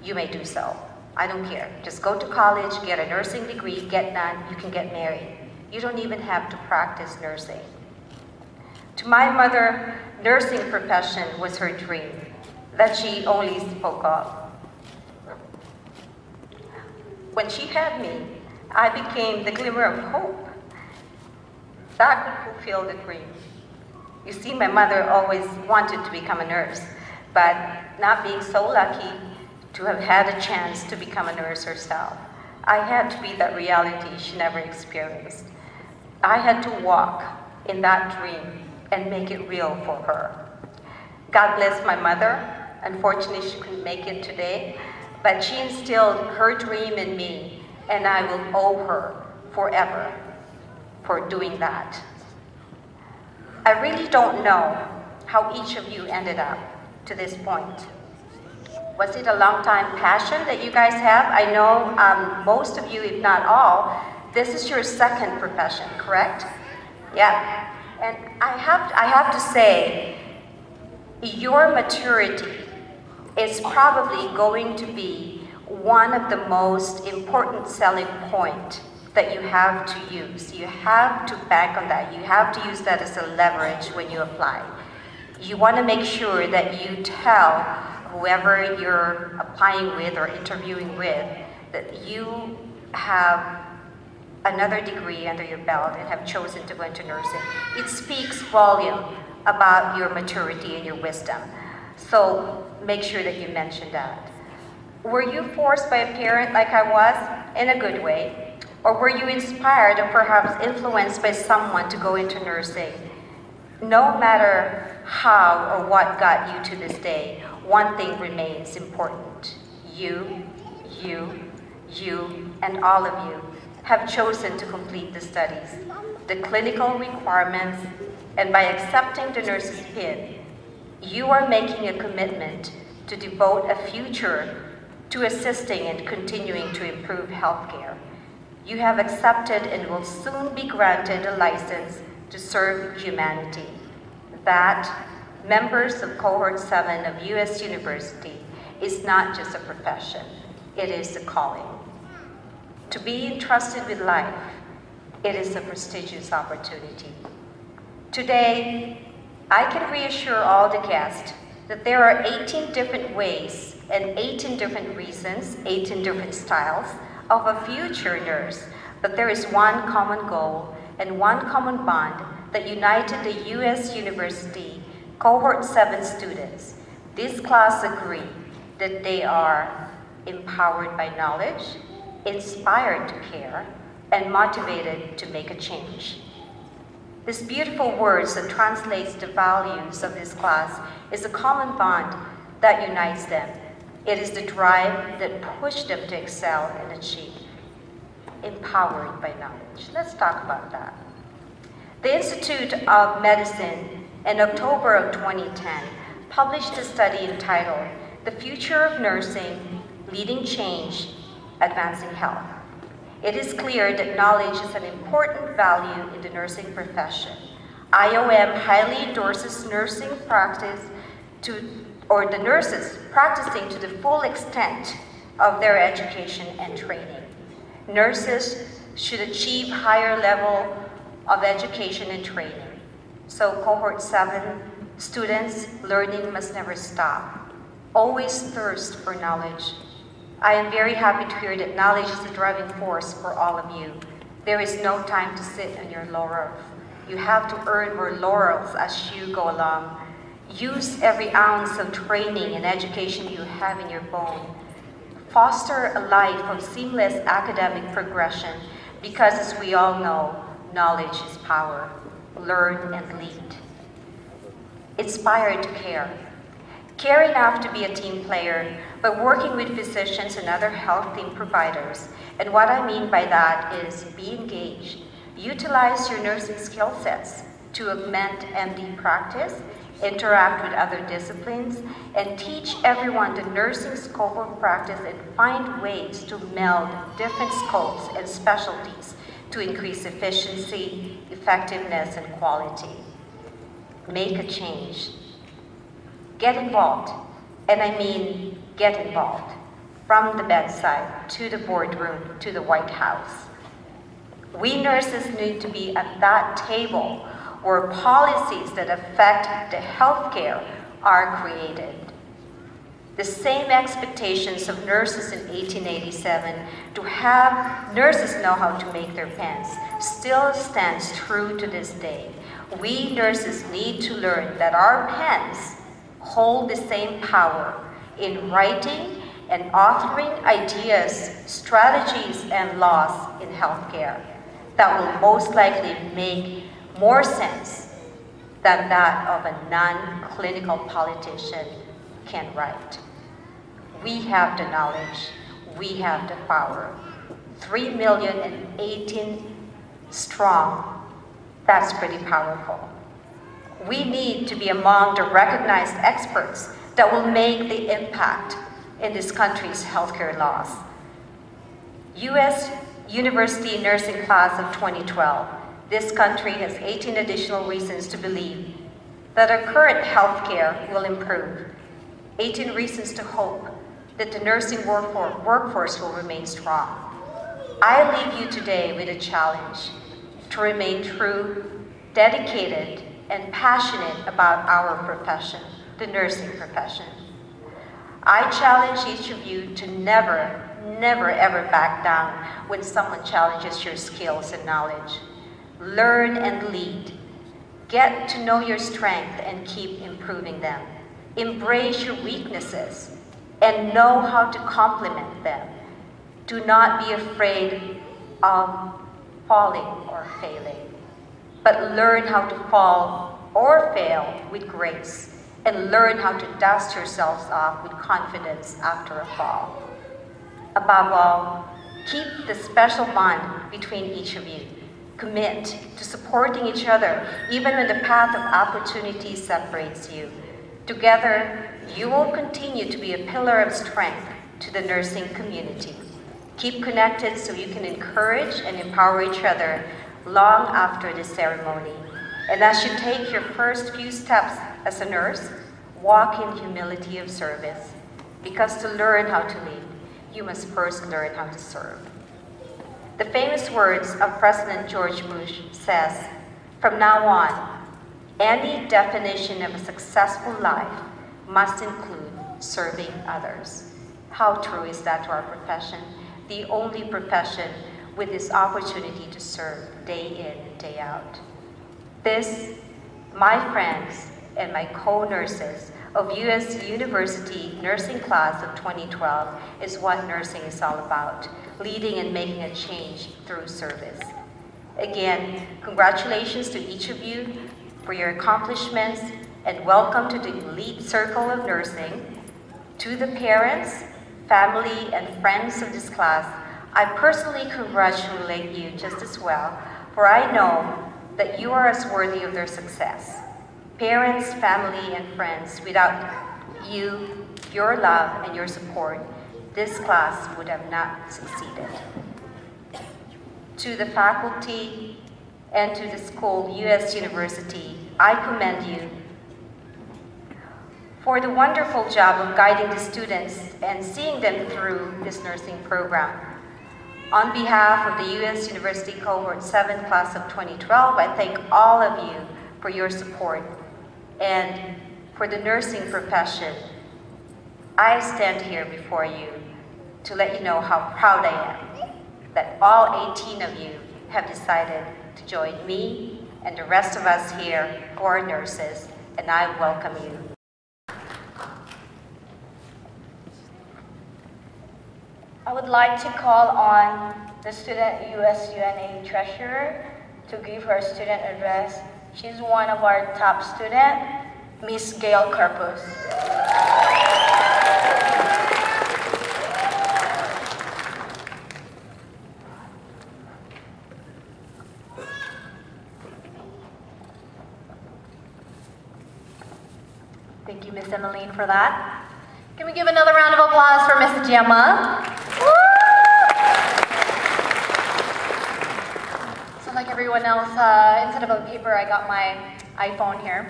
you may do so. I don't care. Just go to college, get a nursing degree, get done, you can get married. You don't even have to practice nursing. To my mother, nursing profession was her dream that she only spoke of. When she had me, I became the glimmer of hope that would fulfill the dream. You see, my mother always wanted to become a nurse, but not being so lucky to have had a chance to become a nurse herself, I had to be that reality she never experienced. I had to walk in that dream and make it real for her. God bless my mother. Unfortunately, she couldn't make it today, but she instilled her dream in me, and I will owe her forever for doing that. I really don't know how each of you ended up to this point. Was it a long-time passion that you guys have? I know most of you, if not all, this is your second profession, correct? Yeah. And I have to say, your maturity is probably going to be one of the most important selling points that you have to use. You have to bank on that. You have to use that as a leverage when you apply. You want to make sure that you tell whoever you're applying with or interviewing with that you have another degree under your belt and have chosen to go into nursing. It speaks volume about your maturity and your wisdom. So make sure that you mention that. Were you forced by a parent like I was, in a good way? Or were you inspired or perhaps influenced by someone to go into nursing? No matter how or what got you to this day, one thing remains important. You, and all of you have chosen to complete the studies, the clinical requirements, and by accepting the nurse's pin, you are making a commitment to devote a future to assisting and continuing to improve healthcare. You have accepted and will soon be granted a license to serve humanity. That, members of Cohort 7 of US University, is not just a profession, it is a calling. To be entrusted with life, it is a prestigious opportunity. Today, I can reassure all the guests that there are 18 different ways and 18 different reasons, 18 different styles of a future nurse, but there is one common goal and one common bond that united the US University Cohort 7 students. This class agreed that they are empowered by knowledge, inspired to care, and motivated to make a change. This beautiful words that translates the values of this class is a common bond that unites them. It is the drive that pushed them to excel and achieve. Empowered by knowledge. Let's talk about that. The Institute of Medicine in October of 2010 published a study entitled The Future of Nursing, Leading Change, Advancing Health. It is clear that knowledge is an important value in the nursing profession. IOM highly endorses nursing practice or the nurses practicing to the full extent of their education and training. Nurses should achieve higher level of education and training. So Cohort 7 students, learning must never stop. Always thirst for knowledge. I am very happy to hear that knowledge is the driving force for all of you. There is no time to sit on your laurels. You have to earn more laurels as you go along. Use every ounce of training and education you have in your bone. Foster a life of seamless academic progression because, as we all know, knowledge is power. Learn and lead. Inspired to care. Care enough to be a team player, but working with physicians and other health team providers. And what I mean by that is be engaged. Utilize your nursing skill sets to augment MD practice, interact with other disciplines, and teach everyone the nursing scope of practice and find ways to meld different scopes and specialties to increase efficiency, effectiveness, and quality. Make a change. Get involved, and I mean get involved, from the bedside to the boardroom to the White House. We nurses need to be at that table where policies that affect the healthcare are created. The same expectations of nurses in 1887 to have nurses know how to make their pens still stands true to this day. We nurses need to learn that our pens hold the same power in writing and authoring ideas, strategies, and laws in healthcare that will most likely make more sense than that of a non-clinical politician can write. We have the knowledge, we have the power. 3,018,000 strong, that's pretty powerful. We need to be among the recognized experts that will make the impact in this country's healthcare laws. U.S. University Nursing Class of 2012, this country has 18 additional reasons to believe that our current healthcare will improve. 18 reasons to hope that the nursing workforce will remain strong. I leave you today with a challenge to remain true, dedicated, and passionate about our profession, the nursing profession. I challenge each of you to never, ever back down when someone challenges your skills and knowledge. Learn and lead. Get to know your strength and keep improving them. Embrace your weaknesses and know how to complement them. Do not be afraid of falling or failing, but learn how to fall or fail with grace and learn how to dust yourselves off with confidence after a fall. Above all, keep the special bond between each of you. Commit to supporting each other even when the path of opportunity separates you. Together, you will continue to be a pillar of strength to the nursing community. Keep connected so you can encourage and empower each other long after the ceremony. And as you take your first few steps as a nurse, walk in humility of service. Because to learn how to lead, you must first learn how to serve. The famous words of President George Bush says, "From now on, any definition of a successful life must include serving others." How true is that to our profession? The only profession with this opportunity to serve day in, day out. This, my friends and my co-nurses of USU University Nursing Class of 2012, is what nursing is all about, leading and making a change through service. Again, congratulations to each of you for your accomplishments, and welcome to the elite circle of nursing. To the parents, family, and friends of this class, I personally congratulate you just as well, for I know that you are as worthy of their success. Parents, family, and friends, without you, your love, and your support, this class would have not succeeded. To the faculty and to the school, USU University, I commend you for the wonderful job of guiding the students and seeing them through this nursing program. On behalf of the USU University Cohort 7 Class of 2012, I thank all of you for your support. And for the nursing profession, I stand here before you to let you know how proud I am that all 18 of you have decided to join me and the rest of us here who are nurses, and I welcome you. I would like to call on the student USUNA treasurer to give her student address. She's one of our top students, Miss Gail Corpus. Thank you, Miss Emmeline, for that. Can we give another round of applause for Miss Gemma? Woo! So like everyone else, instead of a paper, I got my iPhone here.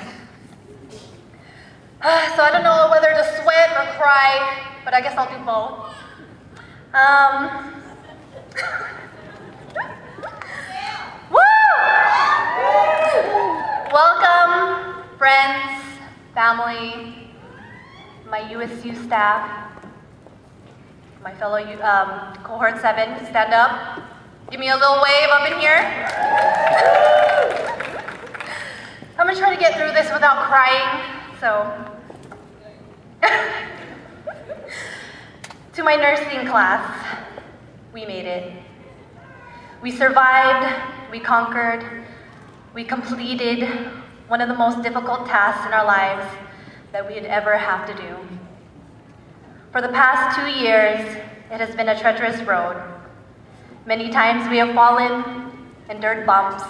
So I don't know whether to sweat or cry, but I guess I'll do both. Woo! Welcome, friends, family, my USU staff, my fellow cohort 7, stand up. Give me a little wave up in here. I'm gonna try to get through this without crying, so. To my nursing class, we made it. We survived, we conquered, we completed one of the most difficult tasks in our lives that we'd ever have to do. For the past 2 years, it has been a treacherous road. Many times we have fallen, endured bumps,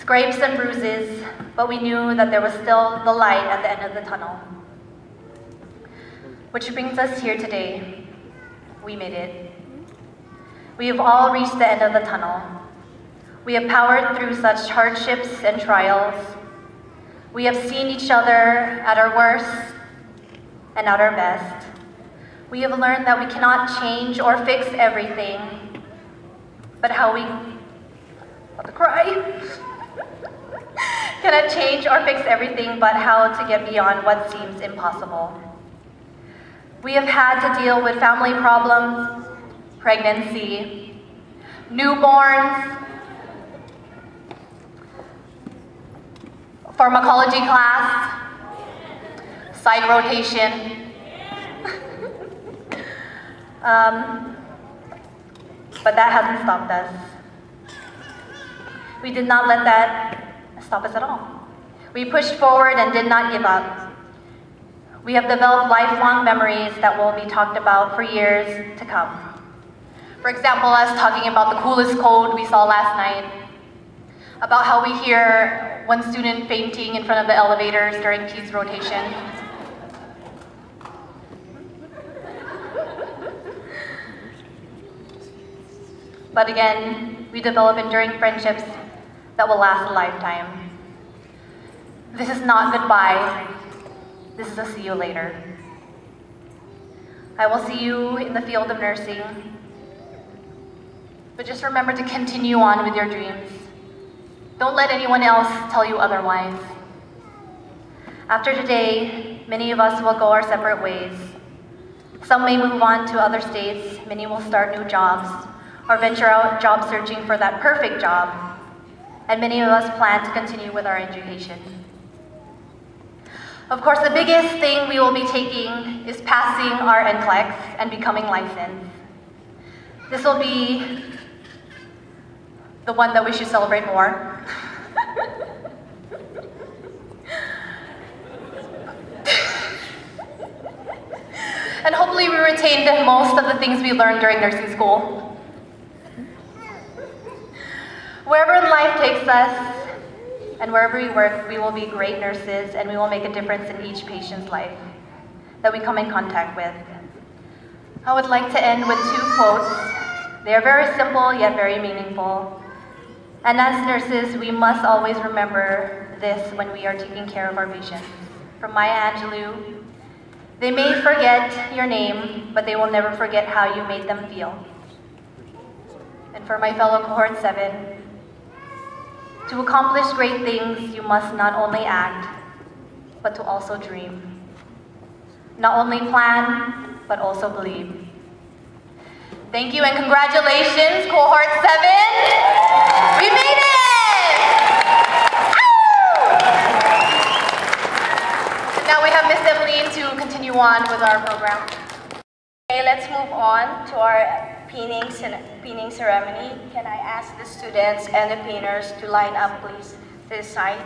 scrapes and bruises, but we knew that there was still the light at the end of the tunnel. Which brings us here today. We made it. We have all reached the end of the tunnel. We have powered through such hardships and trials. We have seen each other at our worst and at our best. We have learned that we cannot change or fix everything, but how we, about to cry, cannot change or fix everything, but how to get beyond what seems impossible. We have had to deal with family problems, pregnancy, newborns, pharmacology class, side rotation. But that hasn't stopped us. We did not let that stop us at all. We pushed forward and did not give up. We have developed lifelong memories that will be talked about for years to come. For example, us talking about the coolest code we saw last night, about how we hear one student fainting in front of the elevators during P's rotation. But again, we develop enduring friendships that will last a lifetime. This is not goodbye. This is a see you later. I will see you in the field of nursing. But just remember to continue on with your dreams. Don't let anyone else tell you otherwise. After today, many of us will go our separate ways. Some may move on to other states, many will start new jobs, or venture out job searching for that perfect job. And many of us plan to continue with our education. Of course, the biggest thing we will be taking is passing our NCLEX and becoming licensed. This will be the one that we should celebrate more. And hopefully we retained most of the things we learned during nursing school. Wherever life takes us, and wherever we work, we will be great nurses and we will make a difference in each patient's life that we come in contact with. I would like to end with 2 quotes. They are very simple yet very meaningful. And as nurses, we must always remember this when we are taking care of our patients. From Maya Angelou, they may forget your name, but they will never forget how you made them feel. And for my fellow cohort 7, to accomplish great things, you must not only act, but to also dream. Not only plan, but also believe. Thank you and congratulations, cohort 7. We made it! And now we have Miss Emeline to continue on with our program. Okay, let's move on to our pinning ceremony. Can I ask the students and the pinners to line up, please, to the side?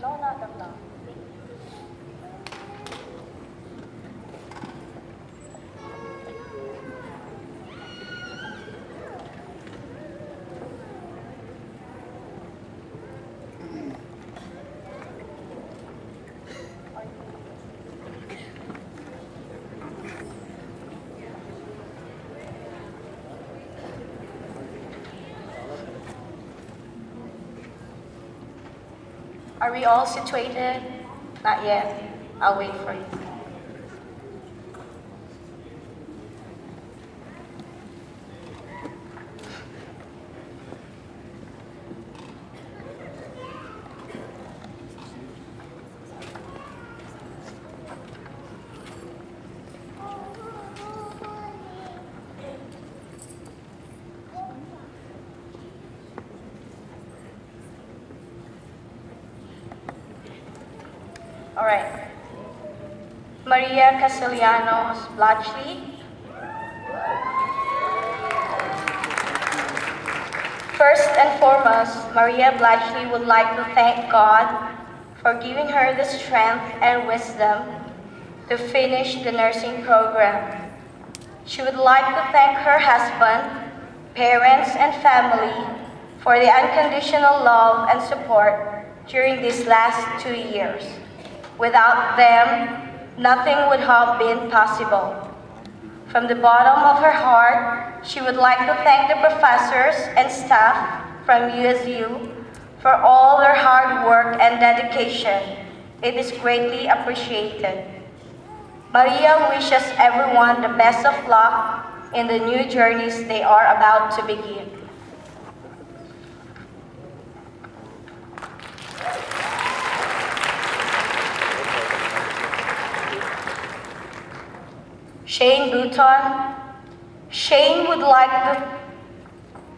No, not the block. Are we all situated? Not yet. I'll wait for you. All right. Maria Castellanos Blatchley. First and foremost, Maria Blatchley would like to thank God for giving her the strength and wisdom to finish the nursing program. She would like to thank her husband, parents, and family for the unconditional love and support during these last 2 years. Without them, nothing would have been possible. From the bottom of her heart, she would like to thank the professors and staff from USU for all their hard work and dedication. It is greatly appreciated. Maria wishes everyone the best of luck in the new journeys they are about to begin. Shane Bouton. Shane would like to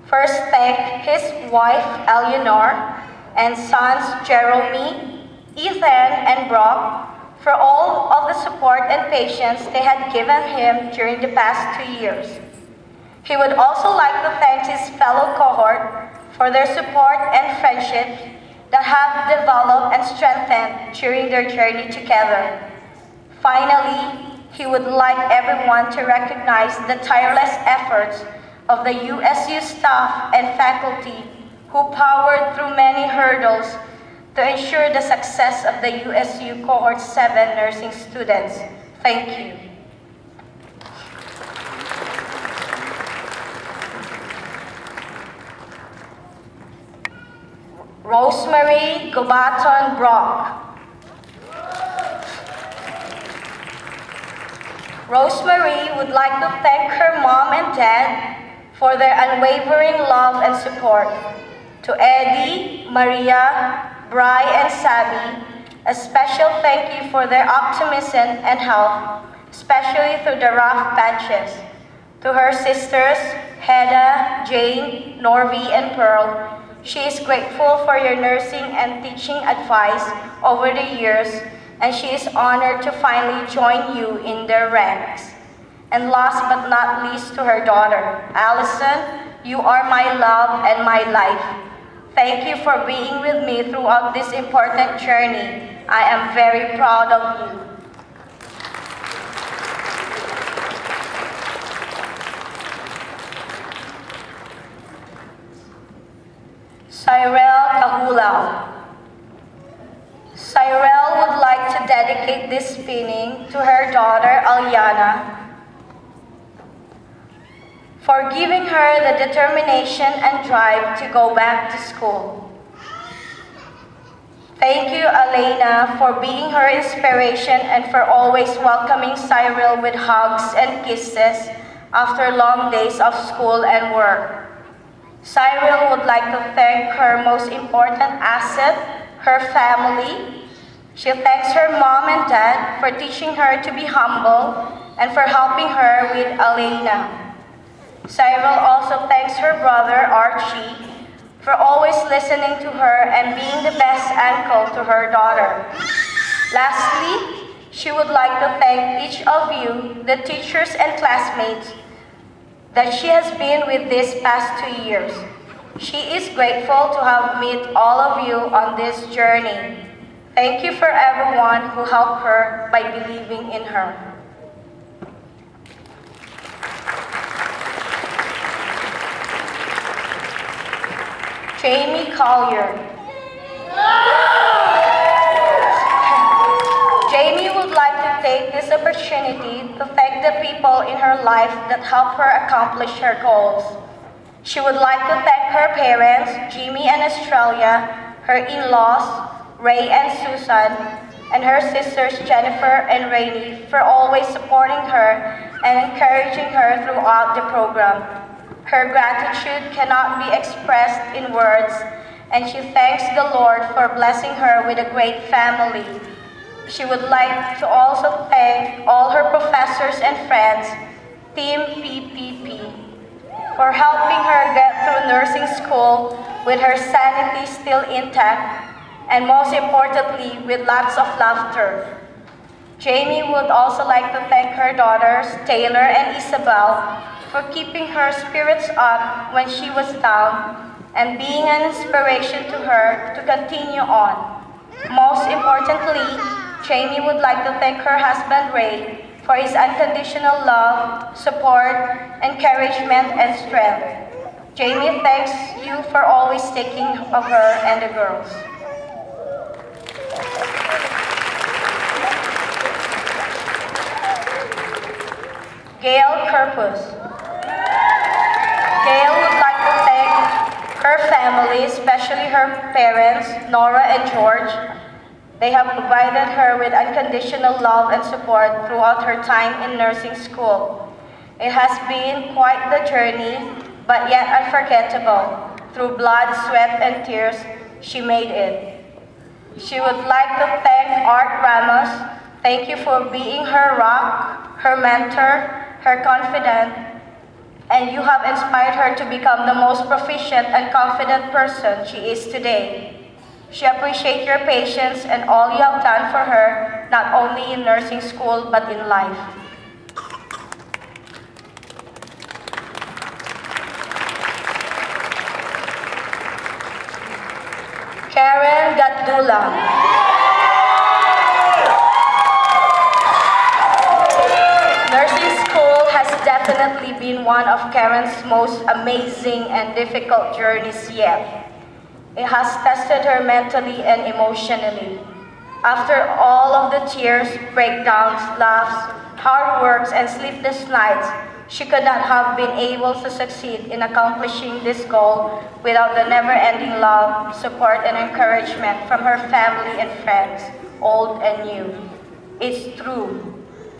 first thank his wife, Eleanor, and sons, Jeremy, Ethan, and Brock, for all of the support and patience they had given him during the past 2 years. He would also like to thank his fellow cohort for their support and friendship that have developed and strengthened during their journey together. Finally, he would like everyone to recognize the tireless efforts of the USU staff and faculty who powered through many hurdles to ensure the success of the USU Cohort 7 nursing students. Thank you. Rosemary Gobaton Brock. Rosemary would like to thank her mom and dad for their unwavering love and support. To Eddie, Maria, Bri, and Sabby, a special thank you for their optimism and help, especially through the rough patches. To her sisters, Hedda, Jane, Norvi, and Pearl, she is grateful for your nursing and teaching advice over the years, and she is honored to finally join you in their ranks. And last but not least, to her daughter, Allison, you are my love and my life. Thank you for being with me throughout this important journey. I am very proud of you. Cyril Kahulaw. Cyril would like to dedicate this spinning to her daughter, Aliana, for giving her the determination and drive to go back to school. Thank you, Elena, for being her inspiration and for always welcoming Cyril with hugs and kisses after long days of school and work. Cyril would like to thank her most important asset, her family. She thanks her mom and dad for teaching her to be humble and for helping her with Elena. Cyril also thanks her brother, Archie, for always listening to her and being the best uncle to her daughter. Lastly, she would like to thank each of you, the teachers and classmates, that she has been with these past 2 years. She is grateful to have met all of you on this journey. Thank you for everyone who helped her by believing in her. Jamie Collier. Jamie would like to take this opportunity to thank the people in her life that helped her accomplish her goals. She would like to thank her parents, Jimmy and Australia, her in-laws, Ray and Susan, and her sisters, Jennifer and Rainey, for always supporting her and encouraging her throughout the program. Her gratitude cannot be expressed in words, and she thanks the Lord for blessing her with a great family. She would like to also thank all her professors and friends, Team PPP, for helping her get through nursing school with her sanity still intact, and most importantly, with lots of laughter. Jamie would also like to thank her daughters, Taylor and Isabel, for keeping her spirits up when she was down and being an inspiration to her to continue on. Most importantly, Jamie would like to thank her husband, Ray, for his unconditional love, support, encouragement, and strength. Jamie thanks you for always taking of her and the girls. Gail Kerpus. Gail would like to thank her family, especially her parents, Nora and George. They have provided her with unconditional love and support throughout her time in nursing school. It has been quite the journey, but yet unforgettable. Through blood, sweat, and tears, she made it. She would like to thank Art Ramos. Thank you for being her rock, her mentor, her confidant, and you have inspired her to become the most proficient and confident person she is today. She appreciates your patience and all you have done for her, not only in nursing school, but in life. magulang. Nursing school has definitely been one of Karen's most amazing and difficult journeys yet. It has tested her mentally and emotionally. After all of the tears, breakdowns, laughs, hard works, and sleepless nights, she could not have been able to succeed in accomplishing this goal without the never-ending love, support, and encouragement from her family and friends, old and new. It's true.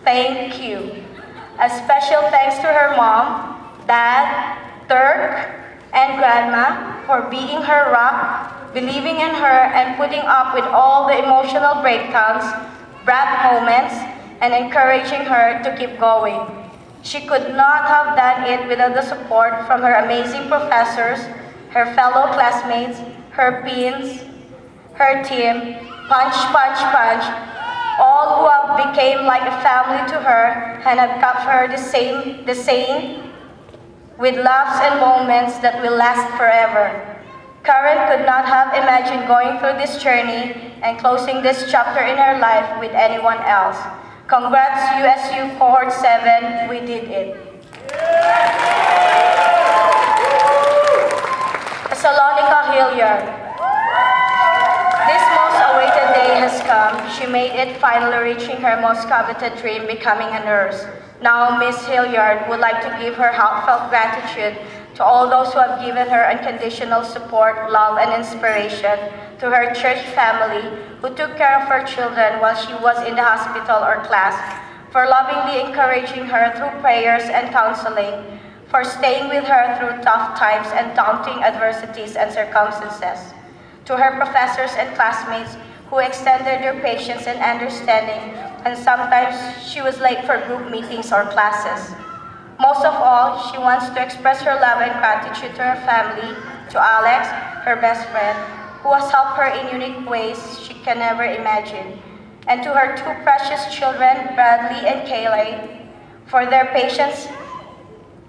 Thank you. A special thanks to her mom, dad, Turk, and grandma for being her rock, believing in her, and putting up with all the emotional breakdowns, brat moments, and encouraging her to keep going. She could not have done it without the support from her amazing professors, her fellow classmates, her peers, her team, punch, punch, punch, all who have became like a family to her and have kept her the same, with laughs and moments that will last forever. Karen could not have imagined going through this journey and closing this chapter in her life with anyone else. Congrats, USU Cohort 7, we did it. Salonika Hilliard. This most awaited day has come. She made it, finally reaching her most coveted dream, becoming a nurse. Now, Miss Hilliard would like to give her heartfelt gratitude to all those who have given her unconditional support, love, and inspiration, to her church family who took care of her children while she was in the hospital or class, for lovingly encouraging her through prayers and counseling, for staying with her through tough times and daunting adversities and circumstances, to her professors and classmates who extended their patience and understanding, and sometimes she was late for group meetings or classes. Most of all, she wants to express her love and gratitude to her family, to Alex, her best friend, who has helped her in unique ways she can never imagine, and to her two precious children, Bradley and Kayleigh, for their patience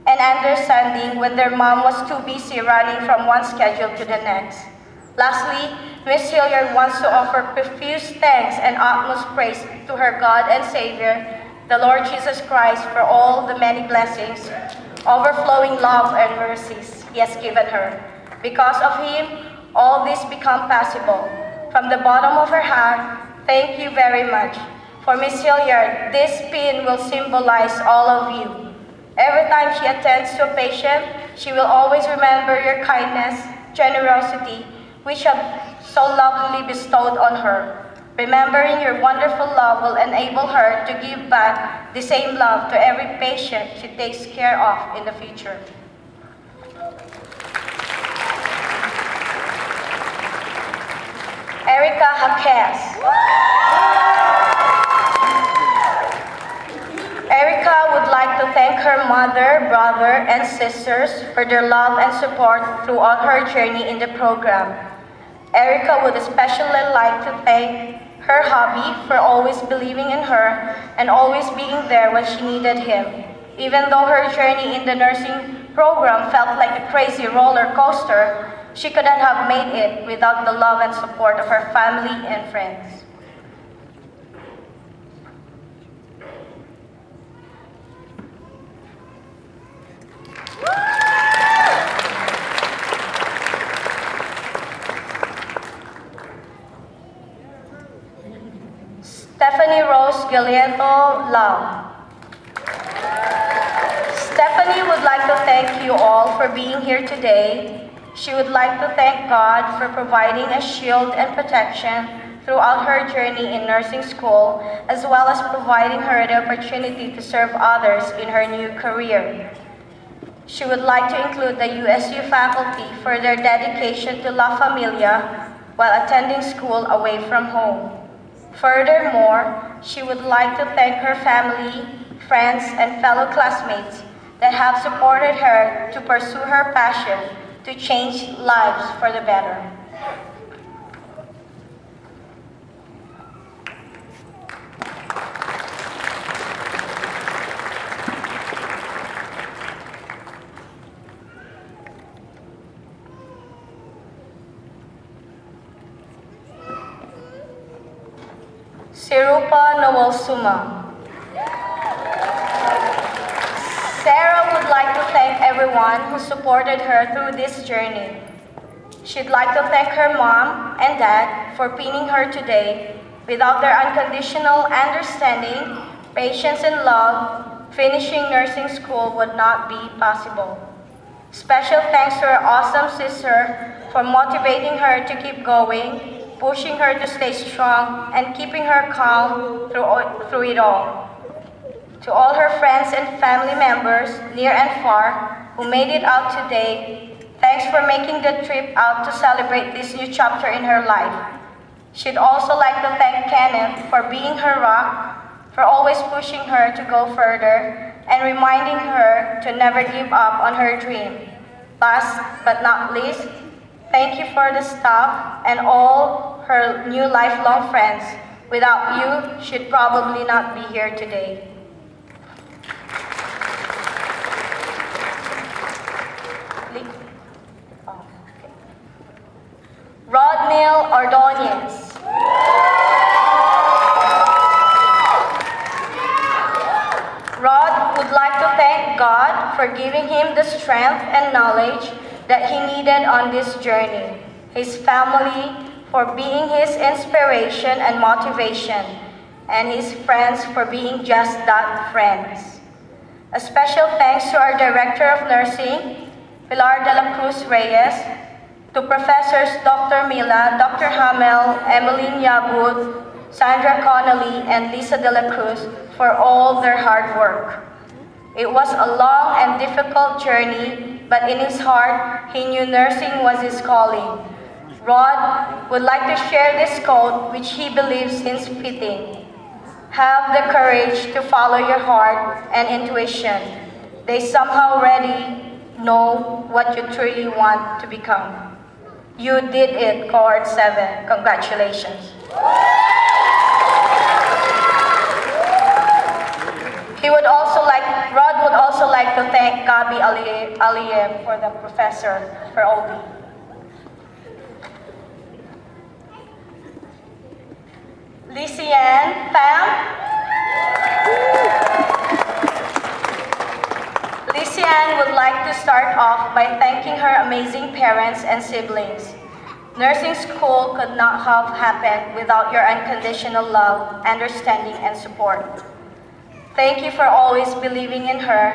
and understanding when their mom was too busy running from one schedule to the next. Lastly, Miss Hilliard wants to offer profuse thanks and utmost praise to her God and Savior, the Lord Jesus Christ, for all the many blessings, overflowing love and mercies He has given her. Because of Him, all this become possible. From the bottom of her heart, thank you very much. For Miss Hilliard, this pin will symbolize all of you. Every time she attends to a patient, she will always remember your kindness, generosity, which have so lovingly bestowed on her. Remembering your wonderful love will enable her to give back the same love to every patient she takes care of in the future. Erica Jaquez. Erica would like to thank her mother, brother, and sisters for their love and support throughout her journey in the program. Erica would especially like to thank her hubby for always believing in her and always being there when she needed him. Even though her journey in the nursing program felt like a crazy roller coaster, she couldn't have made it without the love and support of her family and friends. Stephanie Rose Galeto Lau. Stephanie would like to thank you all for being here today. She would like to thank God for providing a shield and protection throughout her journey in nursing school, as well as providing her the opportunity to serve others in her new career. She would like to include the USU faculty for their dedication to La Familia while attending school away from home. Furthermore, she would like to thank her family, friends, and fellow classmates that have supported her to pursue her passion to change lives for the better. pa Nawalsuma. Sarah would like to thank everyone who supported her through this journey. She'd like to thank her mom and dad for pinning her today. Without their unconditional understanding, patience, and love, finishing nursing school would not be possible. Special thanks to her awesome sister for motivating her to keep going, pushing her to stay strong, and keeping her calm through it all. To all her friends and family members, near and far, who made it out today, thanks for making the trip out to celebrate this new chapter in her life. She'd also like to thank Kenneth for being her rock, for always pushing her to go further, and reminding her to never give up on her dream. Last but not least, thank you for the staff and all her new lifelong friends. Without you, she'd probably not be here today. Rodnil Ordonez. Rod would like to thank God for giving him the strength and knowledge that he needed on this journey, his family for being his inspiration and motivation, and his friends for being just that, friends. A special thanks to our Director of Nursing, Pilar de la Cruz Reyes, to Professors Dr. Mila, Dr. Hamel, Emmeline Yabud, Sandra Connolly, and Lisa de la Cruz for all their hard work. It was a long and difficult journey, but in his heart, he knew nursing was his calling. Rod would like to share this quote, which he believes is fitting. Have the courage to follow your heart and intuition. They somehow already know what you truly want to become. You did it, Cohort 7. Congratulations. Rod would also like to thank Gabi Aliyev for the professor for OB. Lisian Pham. Lisian would like to start off by thanking her amazing parents and siblings. Nursing school could not have happened without your unconditional love, understanding, and support. Thank you for always believing in her,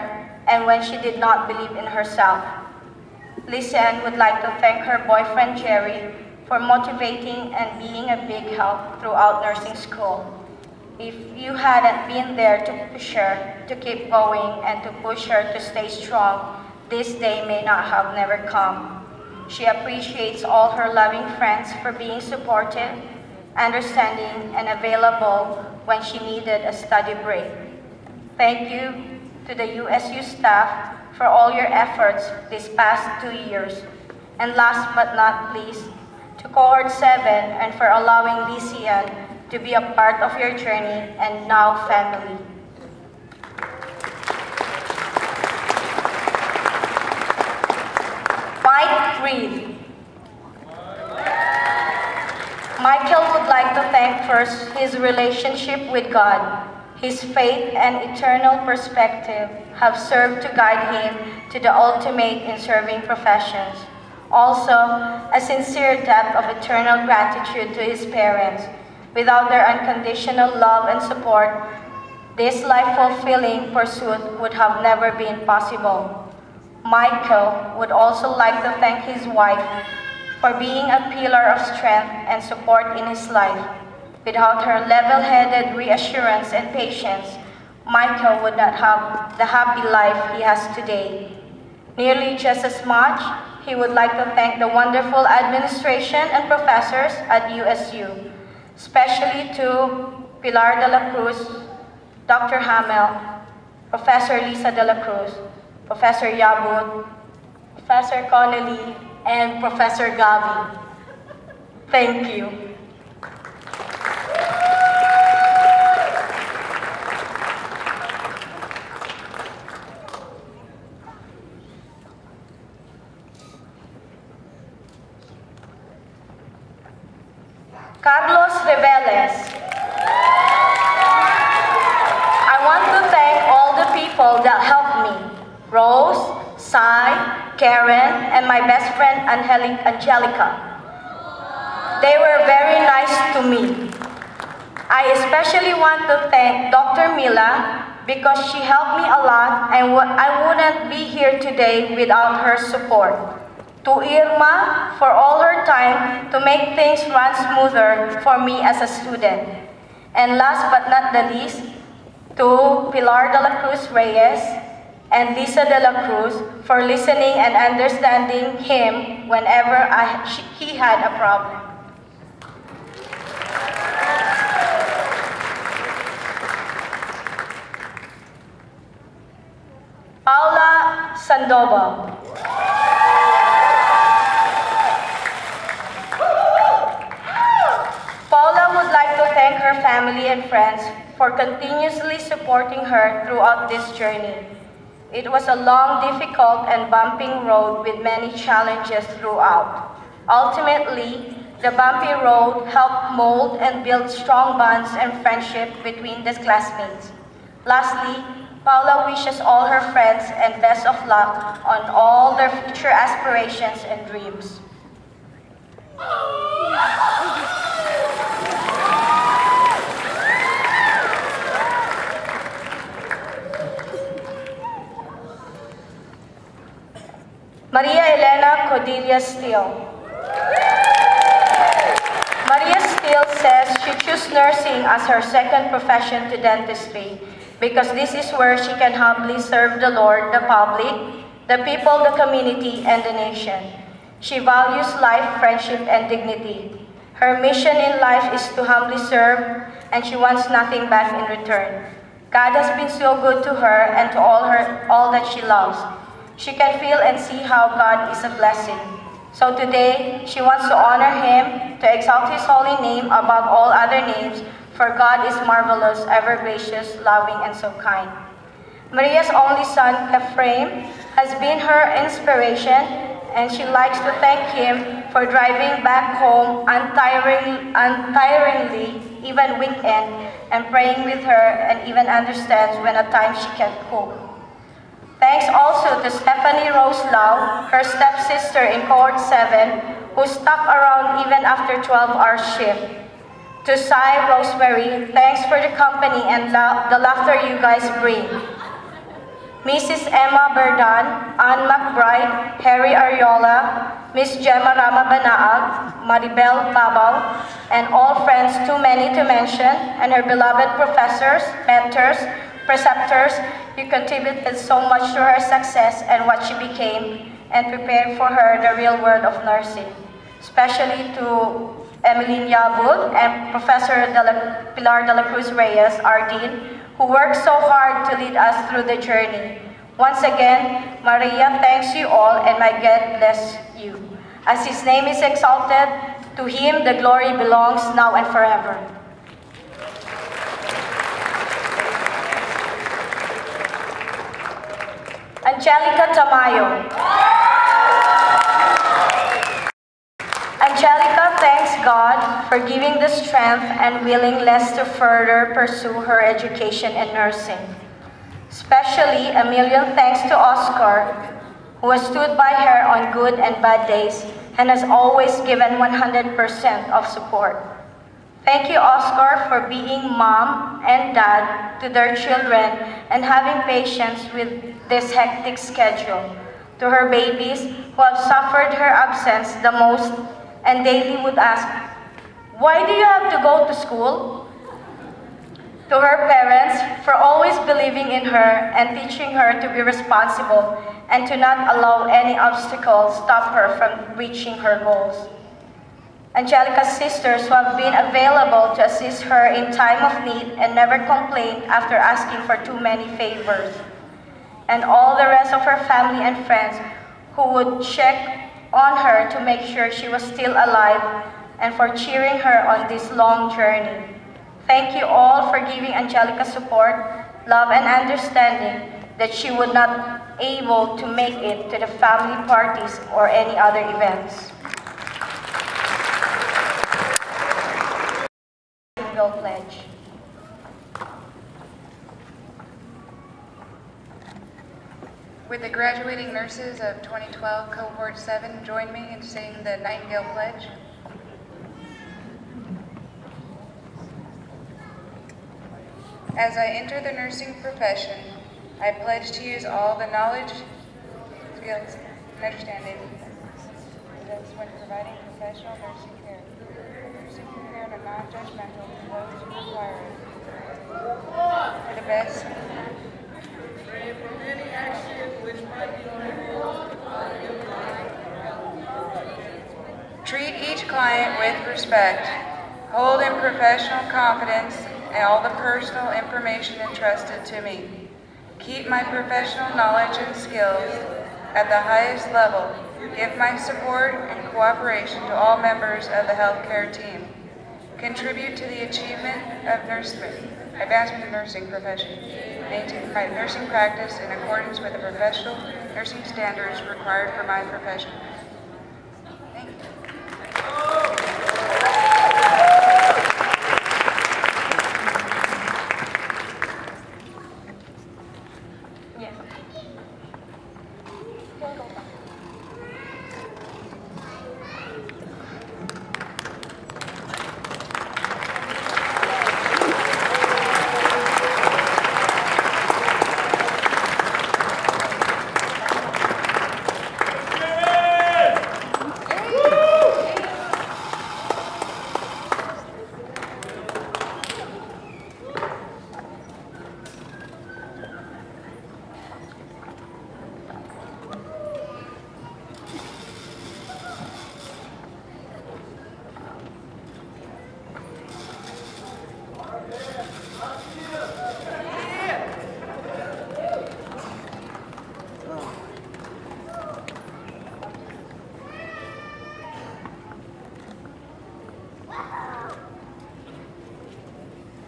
and when she did not believe in herself. Lisian would like to thank her boyfriend Jerry for motivating and being a big help throughout nursing school. If you hadn't been there to push her to keep going and to push her to stay strong, this day may not have never come. She appreciates all her loving friends for being supportive, understanding, and available when she needed a study break. Thank you to the USU staff for all your efforts these past 2 years. And last but not least, to Cohort 7 and for allowing Lisian to be a part of your journey and now family. Mike Reed. Michael would like to thank first his relationship with God. His faith and eternal perspective have served to guide him to the ultimate in serving professions. Also, a sincere depth of eternal gratitude to his parents. Without their unconditional love and support, this life-fulfilling pursuit would have never been possible. Michael would also like to thank his wife for being a pillar of strength and support in his life. Without her level-headed reassurance and patience, Michael would not have the happy life he has today. Nearly just as much, he would like to thank the wonderful administration and professors at USU, especially to Pilar de la Cruz, Dr. Hamel, Professor Lisa de la Cruz, Professor Yabud, Professor Connolly, and Professor Gabi. Thank you. Carlos Reveles. Rose, Sai, Karen, and my best friend Angelica. They were very nice to me. I especially want to thank Dr. Mila because she helped me a lot and I wouldn't be here today without her support. To Irma for all her time to make things run smoother for me as a student. And last but not the least, to Pilar de la Cruz Reyes and Lisa de la Cruz for listening and understanding him whenever he had a problem. Paula Sandoval. Paula would like to thank her family and friends for continuously supporting her throughout this journey. It was a long, difficult, and bumping road with many challenges throughout. Ultimately, the bumpy road helped mold and build strong bonds and friendship between the classmates. Lastly, Paula wishes all her friends and best of luck on all their future aspirations and dreams. Maria Elena Codilla Steele. Maria Steele says she chose nursing as her second profession to dentistry because this is where she can humbly serve the Lord, the public, the people, the community, and the nation. She values life, friendship, and dignity. Her mission in life is to humbly serve, and she wants nothing back in return. God has been so good to her and to all that she loves. She can feel and see how God is a blessing. So today, she wants to honor Him, to exalt His holy name above all other names, for God is marvelous, ever gracious, loving, and so kind. Maria's only son, Ephraim, has been her inspiration, and she likes to thank him for driving back home untiringly, even weekend, and praying with her, and even understands when at times she can't cook. Thanks also to Stephanie Rose Lau, her stepsister in Cohort 7, who stuck around even after 12-hour shift. To Sai Rosemary, thanks for the company and the laughter you guys bring. Mrs. Emma Berdan, Ann McBride, Harry Ariola, Miss Gemma Rama-Banaag, Maribel Babaw, and all friends too many to mention, and her beloved professors, mentors, preceptors, you contributed so much to her success and what she became, and prepared for her the real world of nursing. Especially to Emeline Yabud and Professor Pilar de la Cruz Reyes, our Dean, who worked so hard to lead us through the journey. Once again, Maria thanks you all, and may God bless you. As His name is exalted, to Him the glory belongs now and forever. Angelica Tamayo. Angelica thanks God for giving the strength and willingness to further pursue her education in nursing. Especially a million thanks to Oscar, who has stood by her on good and bad days and has always given 100% of support. Thank you, Oscar, for being mom and dad to their children and having patience with this hectic schedule. To her babies who have suffered her absence the most and daily would ask, "Why do you have to go to school?" To her parents for always believing in her and teaching her to be responsible and to not allow any obstacles stop her from reaching her goals. Angelica's sisters who have been available to assist her in time of need and never complained after asking for too many favors. And all the rest of her family and friends who would check on her to make sure she was still alive and for cheering her on this long journey. Thank you all for giving Angelica support, love, and understanding that she would not able to make it to the family parties or any other events. Bill pledge. Would the graduating nurses of 2012 Cohort 7 join me in saying the Nightingale Pledge? As I enter the nursing profession, I pledge to use all the knowledge, skills, and understanding when providing professional nursing care in a non-judgmental to those who require it. For the best. Treat each client with respect. Hold in professional confidence all the personal information entrusted to me. Keep my professional knowledge and skills at the highest level. Give my support and cooperation to all members of the healthcare team. Contribute to the achievement of advancement of nursing profession. Maintain my nursing practice in accordance with the professional nursing standards required for my profession. Thank you.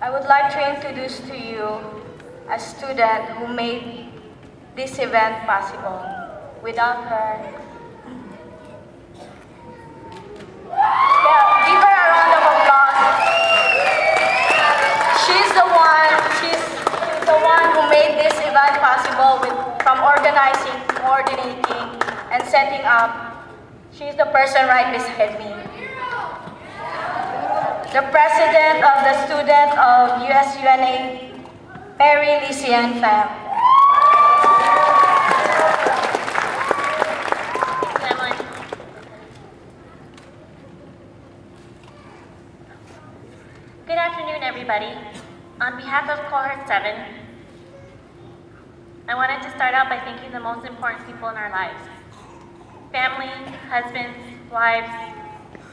I would like to introduce to you a student who made this event possible. Without her, give her a round of applause. She's the one who made this event possible from organizing, coordinating, and setting up. She's the person right beside me. The president of the student of USU, Mary Lysian Pham. Good afternoon, everybody. On behalf of Cohort 7, I wanted to start out by thanking the most important people in our lives. Family, husbands, wives,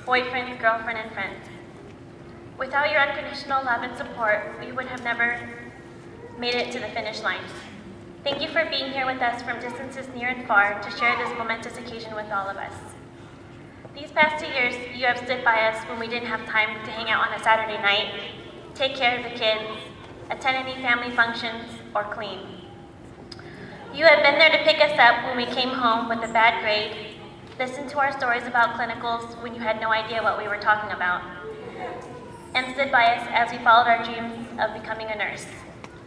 boyfriends, girlfriends, and friends. Without your unconditional love and support, we would have never made it to the finish line. Thank you for being here with us from distances near and far to share this momentous occasion with all of us. These past 2 years, you have stood by us when we didn't have time to hang out on a Saturday night, take care of the kids, attend any family functions, or clean. You have been there to pick us up when we came home with a bad grade, listen to our stories about clinicals when you had no idea what we were talking about, and stood by us as we followed our dreams of becoming a nurse.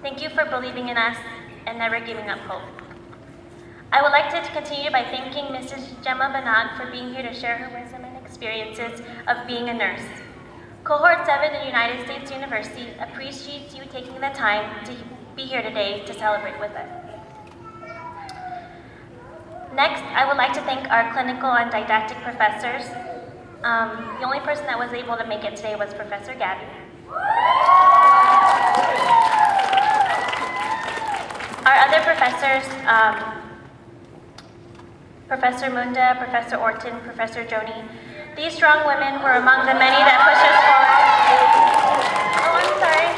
Thank you for believing in us and never giving up hope. I would like to continue by thanking Mrs. Gemma-Banaag for being here to share her wisdom and experiences of being a nurse. Cohort 7 at United States University appreciates you taking the time to be here today to celebrate with us. Next, I would like to thank our clinical and didactic professors. The only person that was able to make it today was Professor Gabby. Our other professors, Professor Munda, Professor Orton, Professor Joni. These strong women were among the many that pushed us forward. Oh, I'm sorry.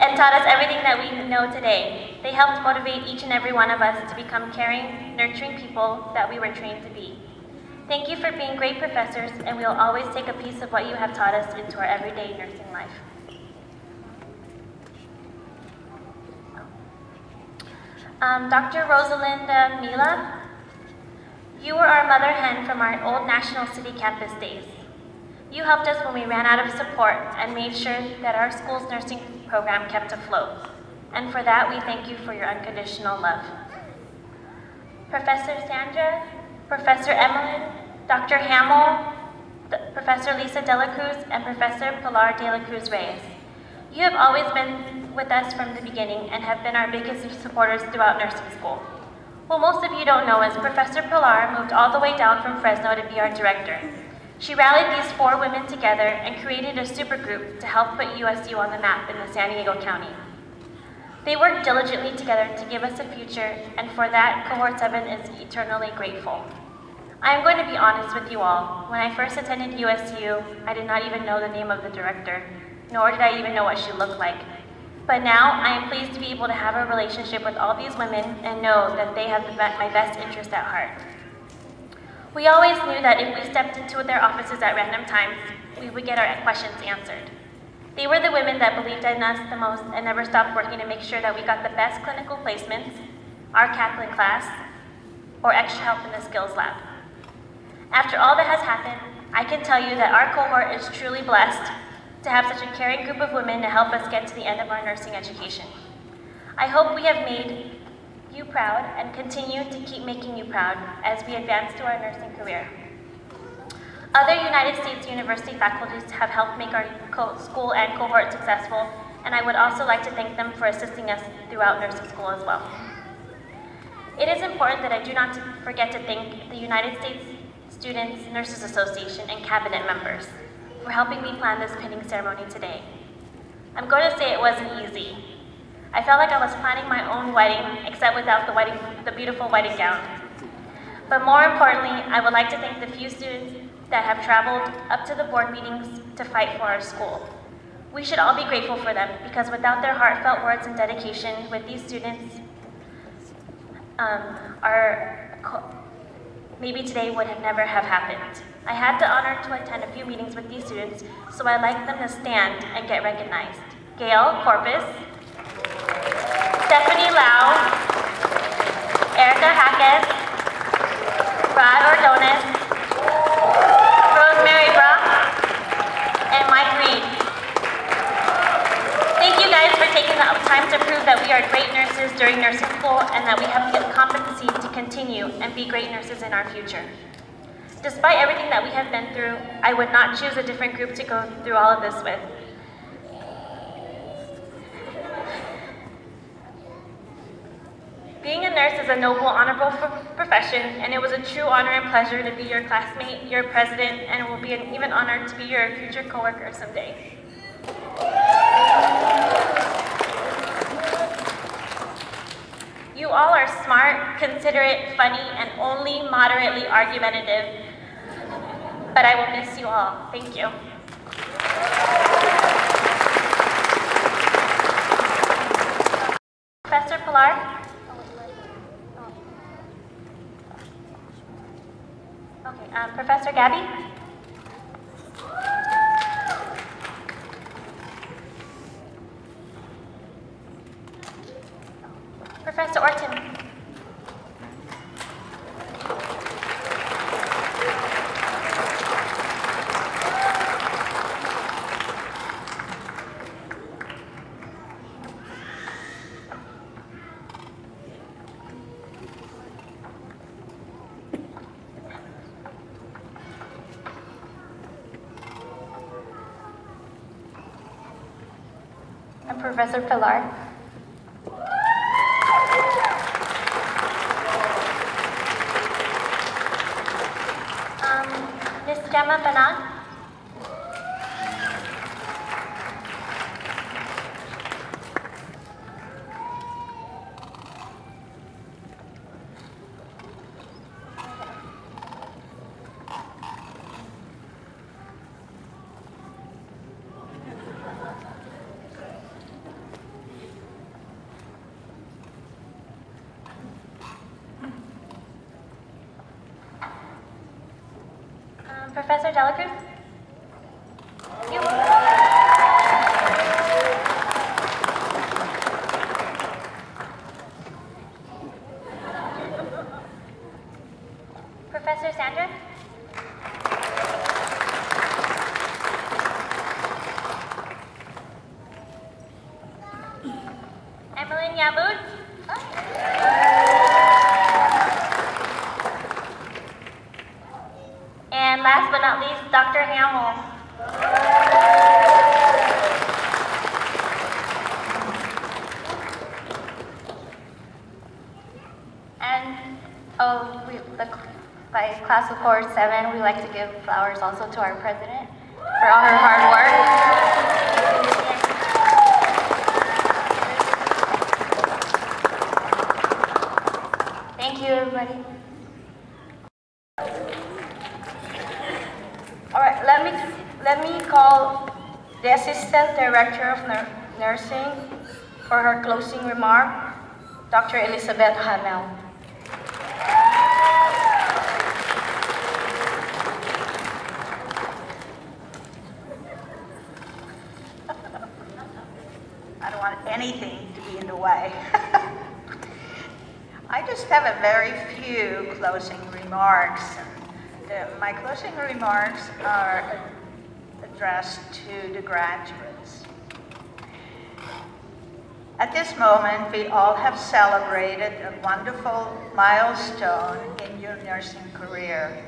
And taught us everything that we know today. They helped motivate each and every one of us to become caring, nurturing people that we were trained to be. Thank you for being great professors, and we will always take a piece of what you have taught us into our everyday nursing life. Dr. Rosalinda Mila, you were our mother hen from our old National City campus days. You helped us when we ran out of support and made sure that our school's nursing program kept afloat. and for that we thank you for your unconditional love. Professor Sandra, Professor Emmeline, Dr. Hamill, Professor Lisa De La Cruz, and Professor Pilar De La Cruz Reyes. You have always been with us from the beginning and have been our biggest supporters throughout nursing school. What most of you don't know is Professor Pilar moved all the way down from Fresno to be our director. She rallied these 4 women together and created a supergroup to help put USU on the map in the San Diego County. They worked diligently together to give us a future, and for that, Cohort 7 is eternally grateful. I am going to be honest with you all. When I first attended USU, I did not even know the name of the director, nor did I even know what she looked like. But now, I am pleased to be able to have a relationship with all these women and know that they have my best interest at heart. We always knew that if we stepped into their offices at random times, we would get our questions answered. They were the women that believed in us the most and never stopped working to make sure that we got the best clinical placements, our Kaplan class, or extra help in the skills lab. After all that has happened, I can tell you that our cohort is truly blessed to have such a caring group of women to help us get to the end of our nursing education. I hope we have made you proud and continue to keep making you proud as we advance to our nursing career. Other United States University faculties have helped make our school and cohort successful, and I would also like to thank them for assisting us throughout nursing school as well. It is important that I do not forget to thank the United States Students Nurses Association and cabinet members for helping me plan this pinning ceremony today. I'm going to say it wasn't easy. I felt like I was planning my own wedding, except without the beautiful wedding gown. But more importantly, I would like to thank the few students that have traveled up to the board meetings to fight for our school. We should all be grateful for them, because without their heartfelt words and dedication with these students, maybe today would have never have happened. I had the honor to attend a few meetings with these students, so I'd like them to stand and get recognized. Gail Corpus, Stephanie Lau, Erica Hackes, Rod Ordonez, Rosemary Brock, and Mike Reed. Thank you guys for taking the time to prove that we are great nurses during nursing school and that we have the competency to continue and be great nurses in our future. Despite everything that we have been through, I would not choose a different group to go through all of this with. Being a nurse is a noble, honorable profession, and it was a true honor and pleasure to be your classmate, your president, and it will be an even honor to be your future coworker someday. You all are smart, considerate, funny, and only moderately argumentative, but I will miss you all. Thank you. Professor Pilar? Okay, Professor Gabby? Professor Orton? And Professor Pilar? Miss Rama-Banaag? Professor De La Cruz? You. Professor Sandra? Evelyn Yabut. And last but not least, Dr. Hamill. And by class of course 7, we like to give flowers also to our president for all her hard work. Thank you, everybody. All right, let me call the Assistant Director of Nursing for her closing remark, Dr. Elizabeth Hamel. I don't want anything to be in the way. I just have a very few closing remarks. My closing remarks are addressed to the graduates. At this moment, we all have celebrated a wonderful milestone in your nursing career.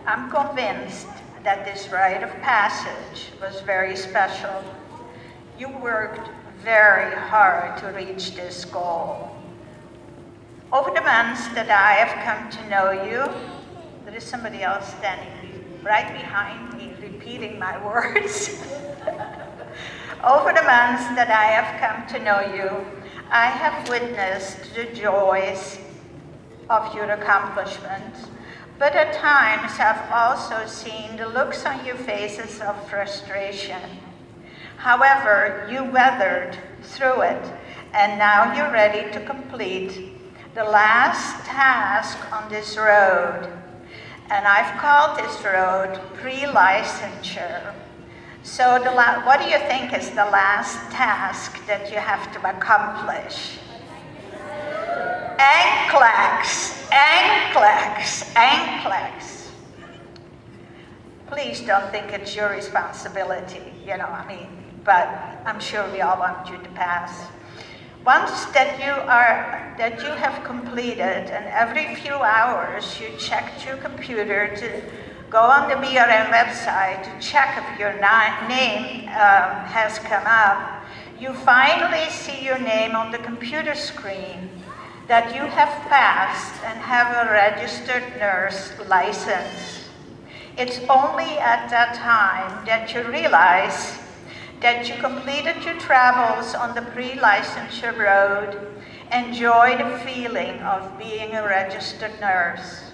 I'm convinced that this rite of passage was very special. You worked very hard to reach this goal. Over the months that I have come to know you, there is somebody else standing right behind me repeating my words. Over the months that I have come to know you, I have witnessed the joys of your accomplishments, but at times I've also seen the looks on your faces of frustration. However, you weathered through it, and now you're ready to complete the last task on this road. And I've called this road pre-licensure. So what do you think is the last task that you have to accomplish? NCLEX, NCLEX, NCLEX. Please don't think it's your responsibility, but I'm sure we all want you to pass. Once that you have completed, and every few hours you checked your computer to go on the BRN website to check if your name has come up, you finally see your name on the computer screen that you have passed and have a registered nurse license. It's only at that time that you realize that you completed your travels on the pre-licensure road, enjoy the feeling of being a registered nurse,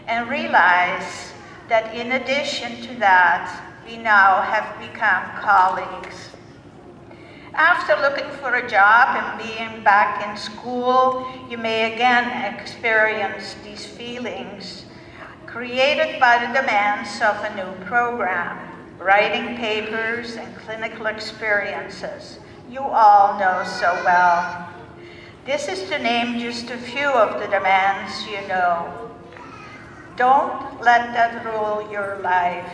and realize that in addition to that, we now have become colleagues. After looking for a job and being back in school, you may again experience these feelings created by the demands of a new program. Writing papers and clinical experiences, you all know so well. This is to name just a few of the demands you know. Don't let that rule your life,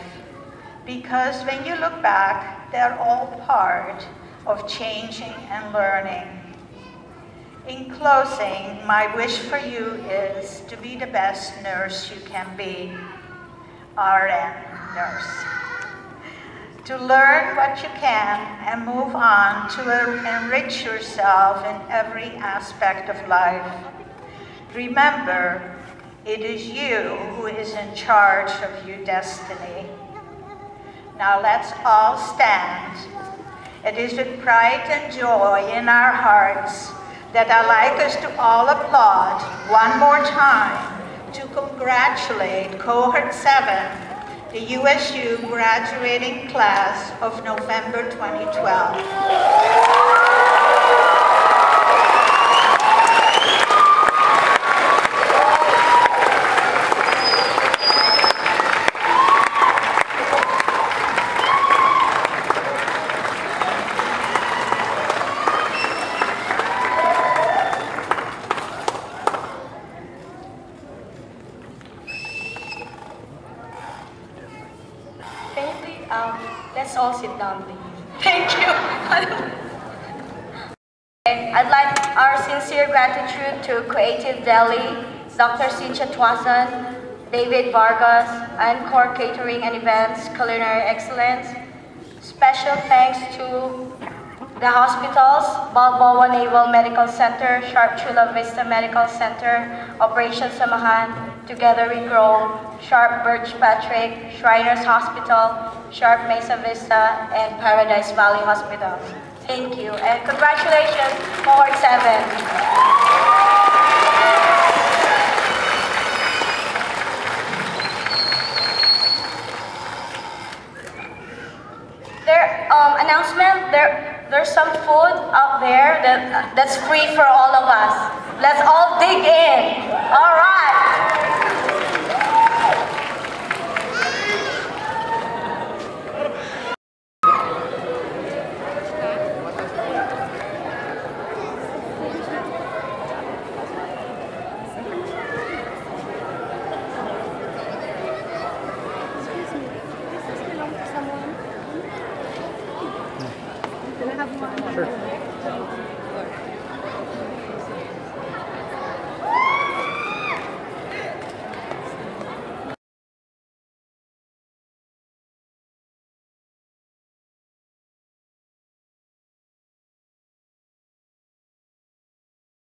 because when you look back, they're all part of changing and learning. In closing, my wish for you is to be the best nurse you can be, RN nurse. To learn what you can and move on to enrich yourself in every aspect of life. Remember, it is you who is in charge of your destiny. Now let's all stand. It is with pride and joy in our hearts that I'd like us to all applaud one more time to congratulate Cohort 7, the USU graduating class of November 2012. Let's all sit down, please. Thank you. I'd like our sincere gratitude to Creative Delhi, Dr. Cynthia Twasan, David Vargas, Encore Catering and Events, Culinary Excellence. Special thanks to the hospitals, Balboa Naval Medical Center, Sharp Chula Vista Medical Center, Operation Samahan, Together We Grow, Sharp Birch Patrick, Shriners Hospital, Sharp Mesa Vista, and Paradise Valley Hospital. Thank you, and congratulations, Cohort 7. Announcement, there's some food out there that's free for all of us. Let's all dig in. All right.